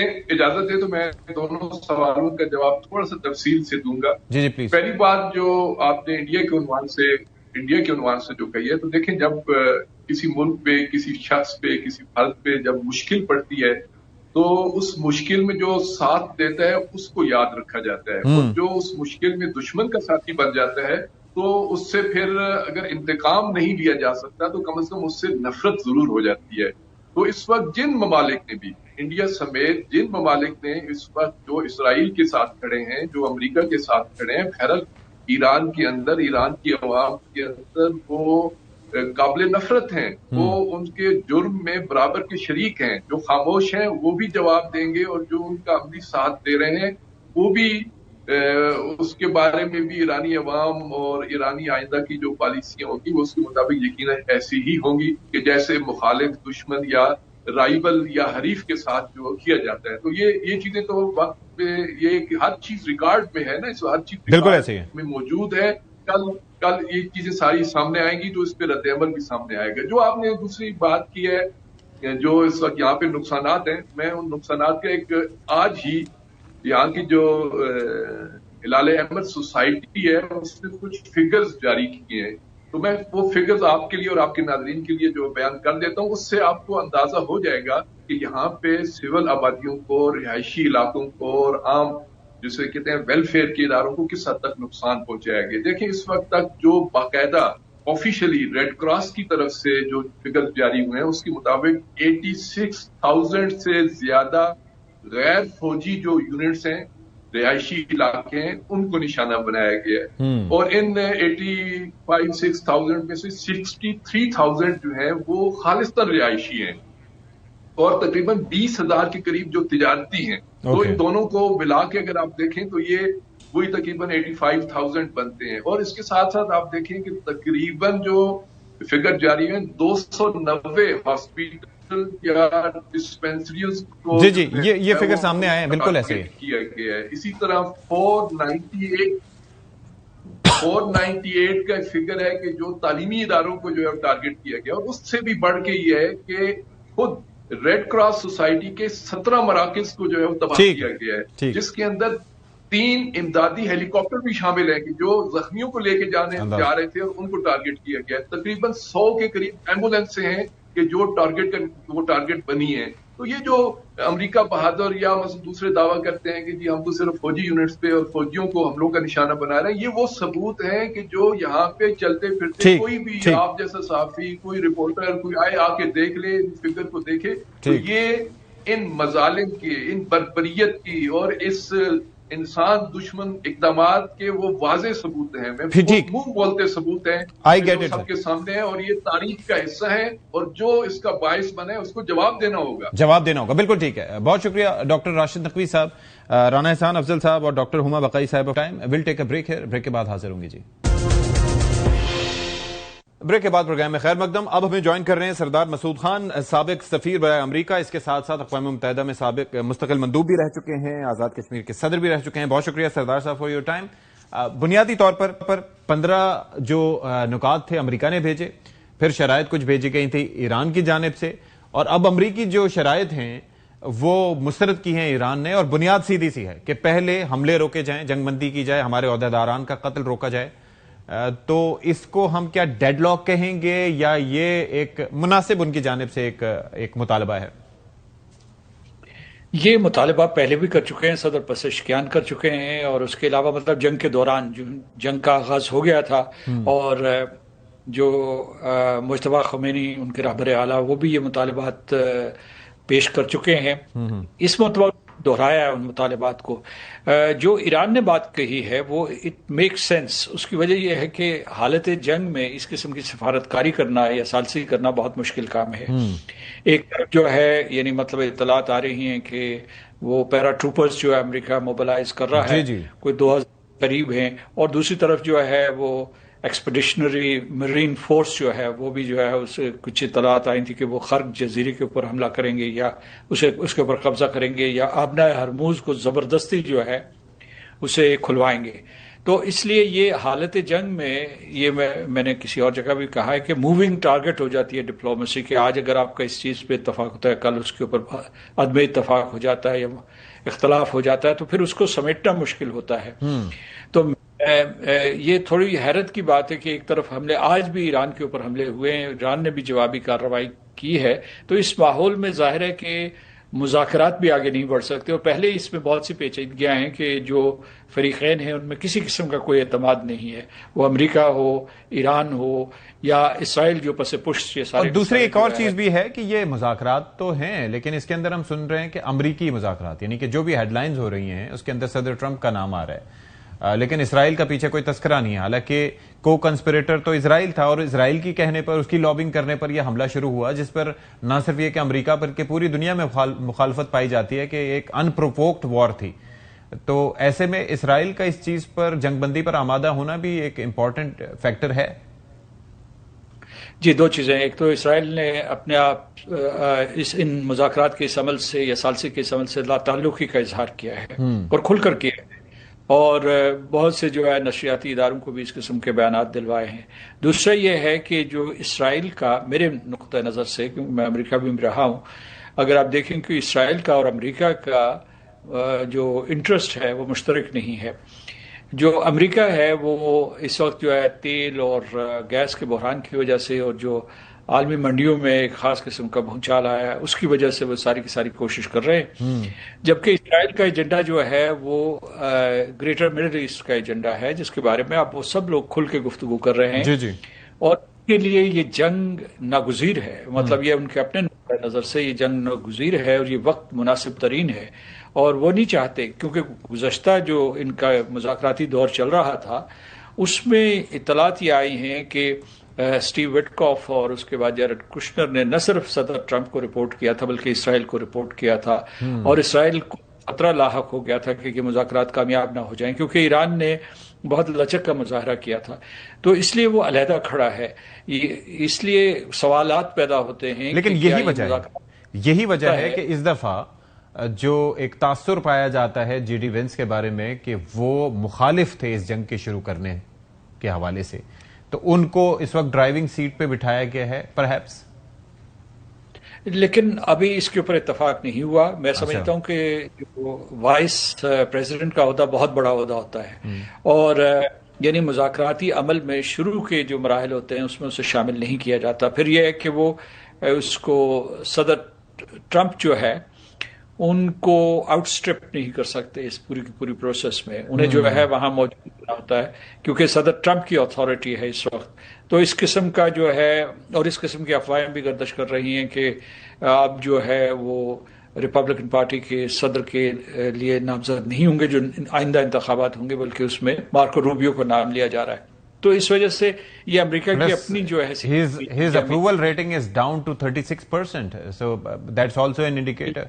دیں تو میں دونوں سوالوں کا جواب تھوڑا سا تفصیل سے دوں گا. جی پلیز. پہلی بات جو آپ نے انڈیا کے عنوان سے جو کہی ہے, تو دیکھیں جب کسی ملک پہ, کسی شخص پہ, کسی فرد پہ جب مشکل پڑتی ہے تو اس مشکل میں جو ساتھ دیتا ہے اس کو یاد رکھا جاتا ہے, اور جو اس مشکل میں دشمن کا ساتھی بن جاتا ہے تو اس سے پھر اگر انتقام نہیں لیا جا سکتا تو کم از کم اس سے نفرت ضرور ہو جاتی ہے. تو اس وقت جن ممالک نے بھی, انڈیا سمیت جن ممالک نے اس وقت جو اسرائیل کے ساتھ کھڑے ہیں, جو امریکہ کے ساتھ کھڑے ہیں, بہرحال ایران کے اندر, ایران کی عوام کے اندر وہ قابل نفرت ہیں, وہ ان کے جرم میں برابر کے شریک ہیں. جو خاموش ہیں وہ بھی جواب دیں گے, اور جو ان کا عملی ساتھ دے رہے ہیں وہ بھی اس کے بارے میں بھی ایرانی عوام اور ایرانی آئندہ کی جو پالیسیاں ہوں گی وہ اس کے مطابق یقیناً ایسی ہی ہوں گی کہ جیسے مخالف، دشمن یا رائبل یا حریف کے ساتھ جو کیا جاتا ہے. تو یہ چیزیں تو وقت پہ یہ ہر چیز ریکارڈ میں ہے نا، اس ہر چیز بالکل ایسے ہی میں موجود ہے. کل یہ چیزیں ساری سامنے آئیں گی تو اس پہ رد عمل بھی سامنے آئے گا. جو آپ نے دوسری بات کی ہے جو اس وقت یہاں پہ نقصانات ہیں، میں ان نقصانات کا ایک آج ہی یہاں کی جو ہلال احمد سوسائٹی ہے اس نے کچھ فگرز جاری کیے ہیں، تو میں وہ فگرز آپ کے لیے اور آپ کے ناظرین کے لیے جو بیان کر دیتا ہوں، اس سے آپ کو اندازہ ہو جائے گا کہ یہاں پہ سول آبادیوں کو، رہائشی علاقوں کو اور عام جسے کہتے ہیں ویلفیئر کے اداروں کو کس حد تک نقصان پہنچایا گیا. دیکھیں اس وقت تک جو باقاعدہ آفیشلی ریڈ کراس کی طرف سے جو فگرز جاری ہوئے ہیں اس کے مطابق 86,000 سے زیادہ غیر فوجی جو یونٹس ہیں، رہائشی علاقے ہیں، ان کو نشانہ بنایا گیا ہے. اور ان 85,000 میں سے 63,000 جو ہیں وہ خالصتاً رہائشی ہیں اور تقریباً 20,000 کے قریب جو تجارتی ہیں. تو ان دونوں کو ملا کے اگر آپ دیکھیں تو یہ وہی تقریباً 85,000 بنتے ہیں. اور اس کے ساتھ ساتھ آپ دیکھیں کہ تقریباً جو فگر جاری ہیں 290 ہاسپٹل یا ڈسپینسریز کو جی یہ فگر سامنے آئے ہیں، بالکل ایسے ہی کیا گیا ہے. اسی طرح 498 کا فگر ہے کہ جو تعلیمی اداروں کو جو ہے ٹارگٹ کیا گیا، اور اس سے بھی بڑھ کے یہ ہے کہ خود ریڈ کراس سوسائٹی کے 17 مراکز کو جو ہے وہ تباہ کیا گیا ہے، جس کے اندر 3 امدادی ہیلی کاپٹر بھی شامل ہیں کہ جو زخمیوں کو لے کے جا رہے تھے اور ان کو ٹارگٹ کیا گیا. تقریباً 100 کے قریب ایمبولینس ہیں کہ جو ٹارگٹ بنی ہیں. تو یہ جو امریکہ بہادر یا دوسرے دعویٰ کرتے ہیں کہ جی ہم تو صرف فوجی یونٹس پہ اور فوجیوں کو حملوں کا نشانہ بنا رہے ہیں، یہ وہ ثبوت ہیں کہ جو یہاں پہ چلتے پھرتے کوئی بھی آپ جیسا صحافی، کوئی رپورٹر، کوئی آئے آ کے دیکھ لے، ان فگر کو دیکھے تو یہ ان مظالم کی، ان بربریت کی اور اس انسان دشمن اقدامات کے وہ واضح ثبوت ہیں، منہ بولتے ثبوت ہیں جو سب کے سامنے ہیں، اور یہ تاریخ کا حصہ ہے اور جو اس کا باعث بنے اس کو جواب دینا ہوگا. بالکل ٹھیک ہے. بہت شکریہ ڈاکٹر راشد نقوی صاحب، رانا احسان افضل صاحب اور ڈاکٹر ہما بقائی صاحب. Time will take a break ہے، بریک کے بعد حاضر ہوں گی. جی بریک کے بعد پروگرام میں خیر مقدم. اب ہمیں جوائن کر رہے ہیں سردار مسعود خان، سابق سفیر برائے امریکہ، اس کے ساتھ ساتھ اقوام متحدہ میں سابق مستقل مندوب بھی رہ چکے ہیں، آزاد کشمیر کے صدر بھی رہ چکے ہیں. بہت شکریہ سردار صاحب فار یور ٹائم. بنیادی طور پر 15 جو نکات تھے امریکہ نے بھیجے، پھر شرائط کچھ بھیجی گئی تھی ایران کی جانب سے، اور اب امریکی جو شرائط ہیں وہ مسترد کی ہیں ایران نے، اور بنیاد سیدھی سی ہے کہ پہلے حملے روکے جائیں، جنگ بندی کی جائے، ہمارے عہدیداران کا قتل روکا جائے. تو اس کو ہم کیا ڈیڈ لاک کہیں گے یا یہ ایک مناسب ان کی جانب سے ایک مطالبہ ہے؟ یہ مطالبہ پہلے بھی کر چکے ہیں، صدر پزشکیان کر چکے ہیں، اور اس کے علاوہ مطلب جنگ کے دوران جنگ کا آغاز ہو گیا تھا اور جو مجتبی خمینی ان کے رہبر اعلیٰ وہ بھی یہ مطالبات پیش کر چکے ہیں. اس مرتبہ دہرایا ہے ان مطالبات کو. جو ایران نے بات کہی ہے وہ اٹ میک سینس. اس کی وجہ یہ ہے کہ حالت جنگ میں اس قسم کی سفارتکاری کرنا یا ثالثی کرنا بہت مشکل کام ہے. ایک طرف جو ہے یعنی مطلب اطلاعات آ رہی ہیں کہ وہ پیرا ٹروپرز جو ہے امریکہ موبلائز کر رہا ہے، کوئی 2000 قریب ہیں، اور دوسری طرف جو ہے وہ ایکسپیڈیشنری مرین فورس جو ہے وہ بھی جو ہے اسے کچھ اطلاعات آئی تھی کہ وہ خرق جزیرے کے اوپر حملہ کریں گے یا اس کے اوپر قبضہ کریں گے یا آبنائے ہرموز کو زبردستی جو ہے اسے کھلوائیں گے. تو اس لیے یہ حالت جنگ میں یہ میں نے کسی اور جگہ بھی کہا ہے کہ موونگ ٹارگٹ ہو جاتی ہے ڈپلومیسی، کہ آج اگر آپ کا اس چیز پہ اتفاق ہوتا ہے کل اس کے اوپر عدم اتفاق ہو جاتا ہے یا اختلاف ہو جاتا ہے تو پھر اس کو سمیٹنا مشکل ہوتا ہے. تو یہ تھوڑی حیرت کی بات ہے کہ ایک طرف حملے آج بھی ایران کے اوپر حملے ہوئے ہیں، ایران نے بھی جوابی کارروائی کی ہے. تو اس ماحول میں ظاہر ہے کہ مذاکرات بھی آگے نہیں بڑھ سکتے، اور پہلے اس میں بہت سی پیچیدگیاں ہیں کہ جو فریقین ہیں ان میں کسی قسم کا کوئی اعتماد نہیں ہے، وہ امریکہ ہو، ایران ہو یا اسرائیل جو پس پشت یہ سارے. اور دوسری ایک اور چیز بھی ہے کہ یہ مذاکرات تو ہیں لیکن اس کے اندر ہم سن رہے ہیں کہ امریکی مذاکرات، یعنی کہ جو بھی ہیڈ لائنز ہو رہی ہیں اس کے اندر صدر ٹرمپ کا نام آ رہا ہے، لیکن اسرائیل کا پیچھے کوئی تذکرہ نہیں ہے. حالانکہ کو کنسپریٹر تو اسرائیل تھا، اور اسرائیل کی کہنے پر، اس کی لابنگ کرنے پر یہ حملہ شروع ہوا، جس پر نہ صرف یہ کہ امریکہ پر کہ پوری دنیا میں مخالفت پائی جاتی ہے کہ ایک ان پروووکڈ وار تھی. تو ایسے میں اسرائیل کا اس چیز پر جنگ بندی پر آمادہ ہونا بھی ایک امپورٹنٹ فیکٹر ہے. جی، دو چیزیں. ایک تو اسرائیل نے اپنے آپ ان مذاکرات کے اس عمل سے یا ثالثی کے اس عمل سے لا تعلقی کا اظہار کیا ہے اور کھل کر کیا ہے، اور بہت سے جو ہے نشریاتی اداروں کو بھی اس قسم کے بیانات دلوائے ہیں. دوسرا یہ ہے کہ جو اسرائیل کا، میرے نقطہ نظر سے، کیونکہ میں امریکہ بھی رہا ہوں، اگر آپ دیکھیں کہ اسرائیل کا اور امریکہ کا جو انٹرسٹ ہے وہ مشترک نہیں ہے. جو امریکہ ہے وہ اس وقت جو ہے تیل اور گیس کے بحران کی وجہ سے اور جو عالمی منڈیوں میں ایک خاص قسم کا بھونچال آیا ہے اس کی وجہ سے وہ ساری کی ساری کوشش کر رہے ہیں، جبکہ اسرائیل کا ایجنڈا جو ہے وہ گریٹر مڈل ایسٹ کا ایجنڈا ہے، جس کے بارے میں آپ وہ سب لوگ کھل کے گفتگو کر رہے ہیں. جی اور ان کے لیے یہ جنگ ناگزیر ہے، مطلب یہ ان کے اپنے نظر سے یہ جنگ ناگزیر ہے اور یہ وقت مناسب ترین ہے، اور وہ نہیں چاہتے، کیونکہ گزشتہ جو ان کا مذاکراتی دور چل رہا تھا اس میں اطلاعات یہ آئی ہیں کہ اسٹیو وٹکاف اور اس کے بعد جیرڈ کشنر نے نہ صرف صدر ٹرمپ کو رپورٹ کیا تھا بلکہ اسرائیل کو رپورٹ کیا تھا، اور اسرائیل کو خطرہ لاحق ہو گیا تھا کہ یہ مذاکرات کامیاب نہ ہو جائیں، کیونکہ ایران نے بہت لچک کا مظاہرہ کیا تھا. تو اس لیے وہ علیحدہ کھڑا ہے، اس لیے سوالات پیدا ہوتے ہیں. لیکن یہی وجہ ہے کہ اس دفعہ جو ایک تاثر پایا جاتا ہے جی ڈی وینس کے بارے میں کہ وہ مخالف تھے اس جنگ کے شروع کرنے کے حوالے سے، تو ان کو اس وقت ڈرائیونگ سیٹ پہ بٹھایا گیا ہے پرہیپس. لیکن ابھی اس کے اوپر اتفاق نہیں ہوا. میں سمجھتا ہوں کہ وائس پریزیڈنٹ کا عہدہ بہت بڑا عہدہ ہوتا ہے، اور یعنی مذاکراتی عمل میں شروع کے جو مراحل ہوتے ہیں اس میں اسے شامل نہیں کیا جاتا. پھر یہ ہے کہ وہ اس کو صدر ٹرمپ جو ہے ان کو آؤٹ اسٹرپ نہیں کر سکتے اس پوری کی پوری پروسیس میں، انہیں جو ہے وہاں موجود ہوتا ہے کیونکہ صدر ٹرمپ کی اتھارٹی ہے اس وقت. تو اس قسم کا جو ہے، اور اس قسم کی افواہیں بھی گردش کر رہی ہیں کہ اب جو ہے وہ ریپبلکن پارٹی کے صدر کے لیے نامزد نہیں ہوں گے جو آئندہ انتخابات ہوں گے، بلکہ اس میں مارکو روبیو کو نام لیا جا رہا ہے. تو اس وجہ سے یہ امریکہ کی اپنی جو ہے his approval rating is down to 36%, so that's also an indicator.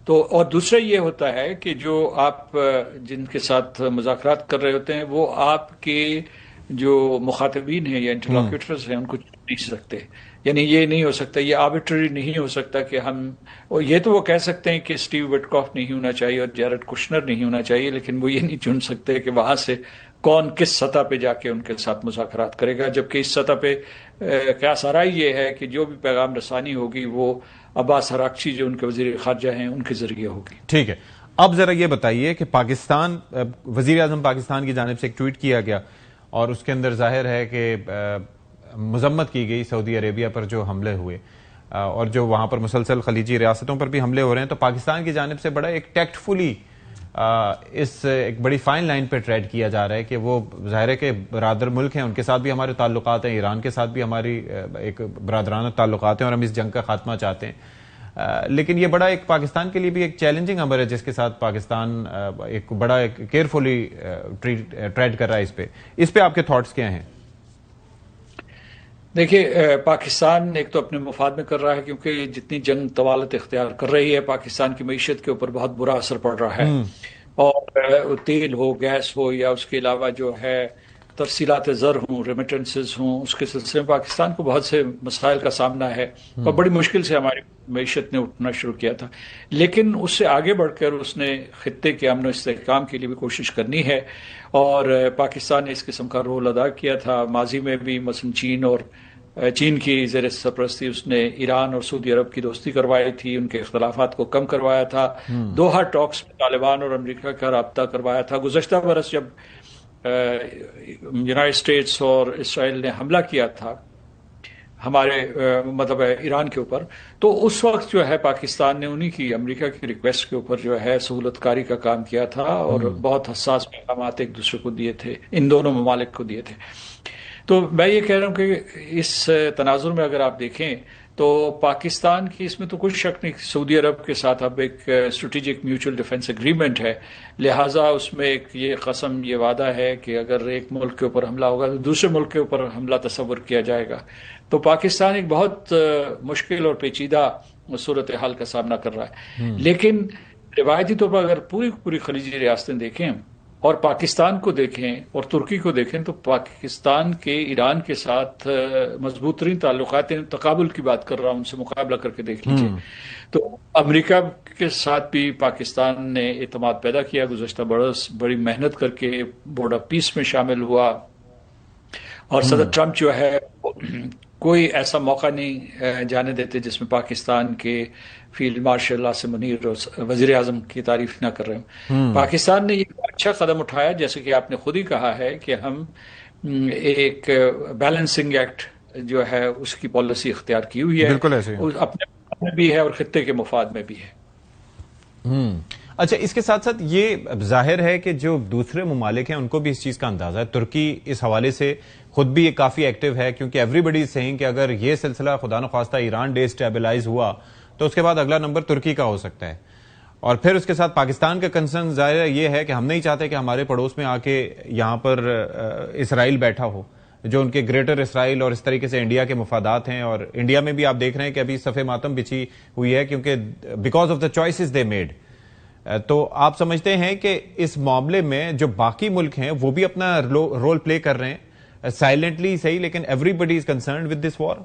تو اور دوسرا یہ ہوتا ہے کہ جو آپ جن کے ساتھ مذاکرات کر رہے ہوتے ہیں وہ آپ کے جو مخاطبین ہیں یا انٹرلوکیٹرز ہیں ان کو نہیں سکتے، یعنی یہ نہیں ہو سکتا، یہ آربیٹری نہیں ہو سکتا کہ ہم، اور یہ تو وہ کہہ سکتے ہیں کہ اسٹیو وٹکاف نہیں ہونا چاہیے اور جیرڈ کشنر نہیں ہونا چاہیے، لیکن وہ یہ نہیں چن سکتے کہ وہاں سے کون کس سطح پہ جا کے ان کے ساتھ مذاکرات کرے گا. جبکہ اس سطح پہ قیاس آرائی یہ ہے کہ جو بھی پیغام رسانی ہوگی وہ عباس عراقچی جو ان کے وزیر خارجہ ہیں ان کے ذریعے ہوگی. ٹھیک ہے، اب ذرا یہ بتائیے کہ پاکستان، وزیر اعظم پاکستان کی جانب سے ایک ٹویٹ کیا گیا اور اس کے اندر ظاہر ہے کہ مذمت کی گئی سعودی عربیہ پر جو حملے ہوئے اور جو وہاں پر مسلسل خلیجی ریاستوں پر بھی حملے ہو رہے ہیں. تو پاکستان کی جانب سے بڑا ایک ٹیکٹ فلی اس ایک بڑی فائن لائن پہ ٹریڈ کیا جا رہا ہے کہ وہ ظاہر ہے کہ برادر ملک ہیں، ان کے ساتھ بھی ہمارے تعلقات ہیں، ایران کے ساتھ بھی ہماری ایک برادرانہ تعلقات ہیں اور ہم اس جنگ کا خاتمہ چاہتے ہیں. لیکن یہ بڑا ایک پاکستان کے لیے بھی ایک چیلنجنگ امر ہے جس کے ساتھ پاکستان ایک بڑا کیئرفلی ٹریڈ کر رہا ہے. اس پہ آپ کے تھاٹس کیا ہیں؟ دیکھیے، پاکستان ایک تو اپنے مفاد میں کر رہا ہے کیونکہ جتنی جنگ طوالت اختیار کر رہی ہے پاکستان کی معیشت کے اوپر بہت برا اثر پڑ رہا ہے، اور تیل ہو، گیس ہو، یا اس کے علاوہ جو ہے ترسیلات زر ہوں، ریمیٹنسز ہوں، اس کے سلسلے میں پاکستان کو بہت سے مسائل کا سامنا ہے اور بڑی مشکل سے ہماری معیشت نے اٹھنا شروع کیا تھا. لیکن اس سے آگے بڑھ کر اس نے خطے کے امن و استحکام کے لیے بھی کوشش کرنی ہے، اور پاکستان نے اس قسم کا رول ادا کیا تھا ماضی میں بھی. مثلا چین کی زیر سرپرستی اس نے ایران اور سعودی عرب کی دوستی کروائی تھی، ان کے اختلافات کو کم کروایا تھا. دوحہ ٹاکس میں طالبان اور امریکہ کا رابطہ کروایا تھا. گزشتہ برس جب یونائٹڈ اسٹیٹس اور اسرائیل نے حملہ کیا تھا ہمارے مطلب ایران کے اوپر، تو اس وقت جو ہے پاکستان نے انہی کی امریکہ کی ریکویسٹ کے اوپر جو ہے سہولت کاری کا کام کیا تھا اور بہت حساس پیغامات ایک دوسرے کو دیے تھے، ان دونوں ممالک کو دیے تھے. تو میں یہ کہہ رہا ہوں کہ اس تناظر میں اگر آپ دیکھیں تو پاکستان کی اس میں تو کوئی شک نہیں، سعودی عرب کے ساتھ اب ایک اسٹریٹجک میوچل ڈیفنس ایگریمنٹ ہے، لہٰذا اس میں ایک یہ قسم، یہ وعدہ ہے کہ اگر ایک ملک کے اوپر حملہ ہوگا تو دوسرے ملک کے اوپر حملہ تصور کیا جائے گا. تو پاکستان ایک بہت مشکل اور پیچیدہ صورتحال کا سامنا کر رہا ہے. لیکن روایتی طور پر اگر پوری خلیجی ریاستیں دیکھیں اور پاکستان کو دیکھیں اور ترکی کو دیکھیں تو پاکستان کے ایران کے ساتھ مضبوط ترین تعلقات ہیں. تقابل کی بات کر رہا ہوں، ان سے مقابلہ کر کے دیکھ لیجیے. تو امریکہ کے ساتھ بھی پاکستان نے اعتماد پیدا کیا، گزشتہ برس بڑی محنت کر کے بورڈ آف پیس میں شامل ہوا، اور صدر ٹرمپ جو ہے کوئی ایسا موقع نہیں جانے دیتے جس میں پاکستان کے فیلڈ مارشل عاصم منیر اور وزیر اعظم کی تعریف نہ کر رہے ہوں. پاکستان نے یہ اچھا قدم اٹھایا، جیسے کہ آپ نے خود ہی کہا ہے کہ ہم ایک بیلنسنگ ایکٹ جو ہے اس کی پالیسی اختیار کی ہوئی ہے، بالکل ایسے اپنے بھی ہے اور خطے کے مفاد میں بھی ہے. اچھا، اس کے ساتھ ساتھ یہ ظاہر ہے کہ جو دوسرے ممالک ہیں ان کو بھی اس چیز کا اندازہ ہے. ترکی اس حوالے سے خود بھی یہ کافی ایکٹیو ہے، کیونکہ ایوری بڈی از سیئنگ کہ اگر یہ سلسلہ خدا نخواستہ ایران ڈے اسٹیبلائز ہوا تو اس کے بعد اگلا نمبر ترکی کا ہو سکتا ہے. اور پھر اس کے ساتھ پاکستان کا کنسرن ظاہر یہ ہے کہ ہم نہیں چاہتے کہ ہمارے پڑوس میں آ کے یہاں پر اسرائیل بیٹھا ہو، جو ان کے گریٹر اسرائیل اور اس طریقے سے انڈیا کے مفادات ہیں. اور انڈیا میں بھی آپ دیکھ رہے ہیں کہ ابھی صف ماتم بچھی ہوئی ہے، کیونکہ because of the choices they made. تو آپ سمجھتے ہیں کہ اس معاملے میں جو باقی ملک ہیں وہ بھی اپنا رول پلے کر رہے ہیں سائلنٹلی صحیح، لیکن everybody is concerned with this war?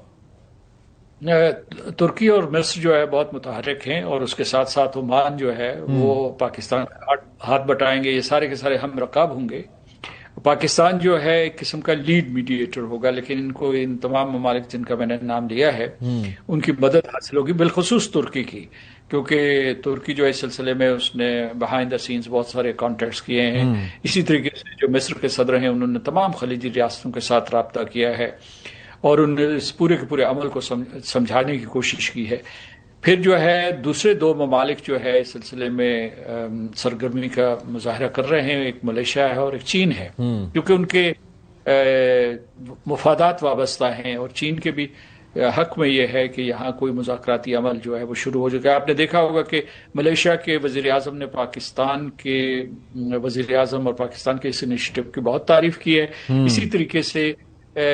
ترکی اور مصر جو ہے بہت متحرک ہیں، اور اس کے ساتھ ساتھ عمان جو ہے وہ پاکستان ہاتھ بٹائیں گے. یہ سارے کے سارے ہم رقاب ہوں گے. پاکستان جو ہے ایک قسم کا لیڈ میڈیٹر ہوگا، لیکن ان کو ان تمام ممالک جن کا میں نے نام لیا ہے ان کی مدد حاصل ہوگی، بالخصوص ترکی کی، کیونکہ ترکی جو اس سلسلے میں اس نے بہائنڈ دا سینز بہت سارے کانٹیکٹس کیے ہیں. اسی طریقے سے جو مصر کے صدر ہیں انہوں نے تمام خلیجی ریاستوں کے ساتھ رابطہ کیا ہے اور انہوں نے اس پورے کے پورے عمل کو سمجھانے کی کوشش کی ہے. پھر جو ہے دوسرے دو ممالک جو ہے اس سلسلے میں سرگرمی کا مظاہرہ کر رہے ہیں، ایک ملیشیا ہے اور ایک چین ہے، کیونکہ ان کے مفادات وابستہ ہیں، اور چین کے بھی حق میں یہ ہے کہ یہاں کوئی مذاکراتی عمل جو ہے وہ شروع ہو جائے. آپ نے دیکھا ہوگا کہ ملیشیا کے وزیر اعظم نے پاکستان کے وزیر اعظم اور پاکستان کے اس انیشیٹو کی بہت تعریف کی ہے. اسی طریقے سے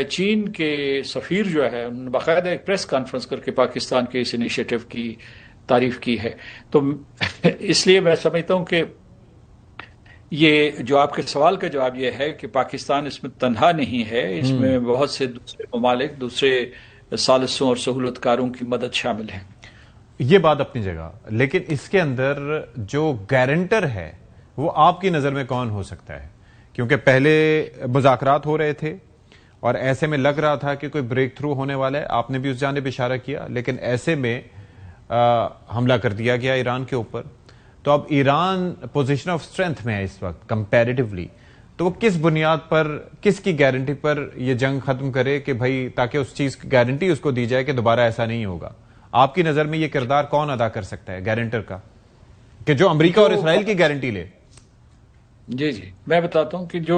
چین کے سفیر جو ہے انہوں نے باقاعدہ ایک پریس کانفرنس کر کے پاکستان کے اس انیشیٹو کی تعریف کی ہے. تو اس لیے میں سمجھتا ہوں کہ یہ جو آپ کے سوال کا جواب یہ ہے کہ پاکستان اس میں تنہا نہیں ہے، اس میں بہت سے دوسرے ممالک، دوسرے ثالثوں اور سہولت کاروں کی مدد شامل ہے. یہ بات اپنی جگہ، لیکن اس کے اندر جو گارنٹر ہے وہ آپ کی نظر میں کون ہو سکتا ہے؟ کیونکہ پہلے مذاکرات ہو رہے تھے اور ایسے میں لگ رہا تھا کہ کوئی بریک تھرو ہونے والا ہے، آپ نے بھی اس جانب اشارہ کیا، لیکن ایسے میں حملہ کر دیا گیا ایران کے اوپر. تو اب ایران پوزیشن آف اسٹرینتھ میں ہے اس وقت کمپیریٹیولی، تو وہ کس بنیاد پر، کس کی گارنٹی پر یہ جنگ ختم کرے کہ بھائی، تاکہ اس چیز کی گارنٹی اس کو دی جائے کہ دوبارہ ایسا نہیں ہوگا؟ آپ کی نظر میں یہ کردار کون ادا کر سکتا ہے گارنٹر کا، کہ جو امریکہ اور اسرائیل کی گارنٹی لے؟ جی میں بتاتا ہوں کہ جو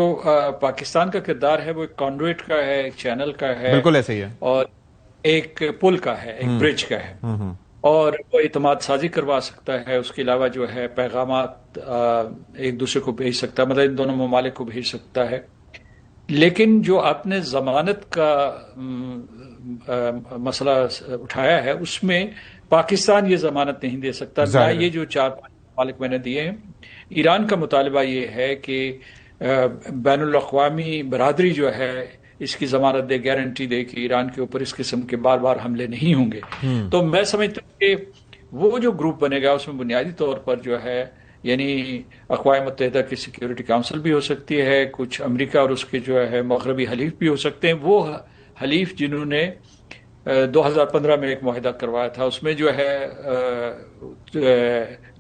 پاکستان کا کردار ہے وہ ایک کانڈویٹ کا ہے، ایک چینل کا ہے، بالکل ایسے ہی ہے، اور ایک پل کا ہے، ایک برج کا ہے، اور وہ اعتماد سازی کروا سکتا ہے. اس کے علاوہ جو ہے پیغامات ایک دوسرے کو بھیج سکتا ہے، مطلب ان دونوں ممالک کو بھیج سکتا ہے. لیکن جو آپ نے ضمانت کا مسئلہ اٹھایا ہے اس میں پاکستان یہ ضمانت نہیں دے سکتا. نہ یہ جو 4-5 ممالک میں نے دیے ہیں. ایران کا مطالبہ یہ ہے کہ بین الاقوامی برادری جو ہے اس کی ضمانت دے، گارنٹی دے کہ ایران کے اوپر اس قسم کے بار بار حملے نہیں ہوں گے. تو میں سمجھتا ہوں کہ وہ جو گروپ بنے گا اس میں بنیادی طور پر جو ہے، یعنی اقوام متحدہ کی سیکیورٹی کاؤنسل بھی ہو سکتی ہے، کچھ امریکہ اور اس کے جو ہے مغربی حلیف بھی ہو سکتے ہیں. وہ حلیف جنہوں نے 2015 میں ایک معاہدہ کروایا تھا، اس میں جو ہے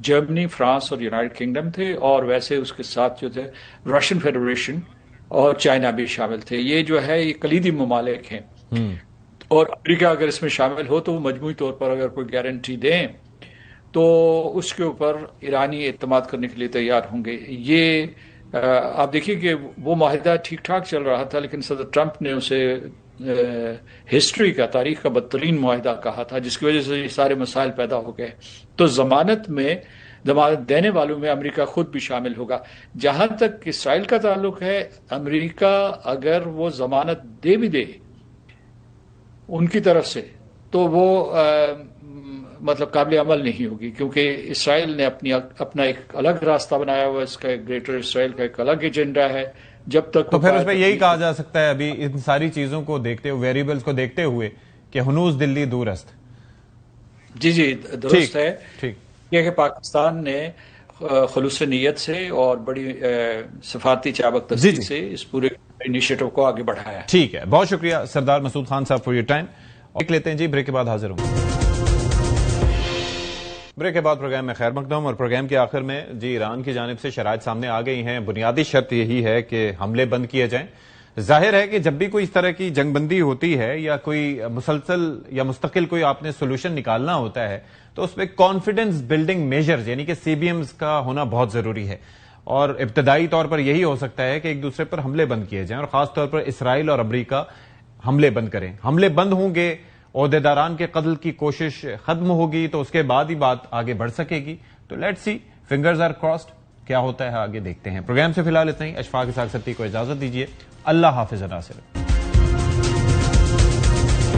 جرمنی، فرانس اور یونائیٹڈ کنگڈم تھے، اور ویسے اس کے ساتھ جو تھے رشین فیڈریشن اور چائنا بھی شامل تھے. یہ جو ہے یہ کلیدی ممالک ہیں، اور امریکہ اگر اس میں شامل ہو تو وہ مجموعی طور پر اگر کوئی گارنٹی دیں تو اس کے اوپر ایرانی اعتماد کرنے کے لیے تیار ہوں گے. یہ آپ دیکھیے کہ وہ معاہدہ ٹھیک ٹھاک چل رہا تھا، لیکن صدر ٹرمپ نے اسے ہسٹری کا، تاریخ کا بدترین معاہدہ کہا تھا، جس کی وجہ سے یہ سارے مسائل پیدا ہو گئے. تو ضمانت دینے والوں میں امریکہ خود بھی شامل ہوگا. جہاں تک اسرائیل کا تعلق ہے، امریکہ اگر وہ ضمانت دے بھی دے ان کی طرف سے، تو وہ مطلب قابل عمل نہیں ہوگی، کیونکہ اسرائیل نے اپنا ایک الگ راستہ بنایا ہوا ہے، اس کا گریٹر اسرائیل کا ایک الگ ایجنڈا ہے. جب تک تو پھر اس پہ یہی کہا جا سکتا ہے ابھی ان ساری چیزوں کو دیکھتے ہوئے، ویریبلز کو دیکھتے ہوئے، کہ ہنوز دلی دور است. جی درست ہے کہ پاکستان نے خلوص نیت سے اور بڑی سفارتی چابک تصدیق سے اس پورے انیشیٹو کو آگے بڑھایا ہے. ٹھیک ہے، بہت شکریہ سردار مسعود خان صاحب فار یور ٹائم. ایک لیتے ہیں جی، بریک کے بعد حاضر ہوں. بریک کے بعد پروگرام میں خیر مقدم، اور پروگرام کے آخر میں جی ایران کی جانب سے شرائط سامنے آ گئی ہیں. بنیادی شرط یہی ہے کہ حملے بند کیے جائیں. ظاہر ہے کہ جب بھی کوئی اس طرح کی جنگ بندی ہوتی ہے یا کوئی مسلسل یا مستقل کوئی آپ نے سولوشن نکالنا ہوتا ہے تو اس پہ کانفیڈنس بلڈنگ میجرز یعنی کہ سی بی ایمز کا ہونا بہت ضروری ہے. اور ابتدائی طور پر یہی ہو سکتا ہے کہ ایک دوسرے پر حملے بند کیے جائیں، اور خاص طور پر اسرائیل اور امریکہ حملے بند کریں. حملے بند ہوں گے، عہدیداران کے قتل کی کوشش ختم ہوگی، تو اس کے بعد ہی بات آگے بڑھ سکے گی. تو let's see, fingers are crossed, کیا ہوتا ہے آگے دیکھتے ہیں. پروگرام سے فی الحال اتنا ہی. اشفاق اسحاق ستی کو اجازت دیجیے. اللہ حافظ ناصر.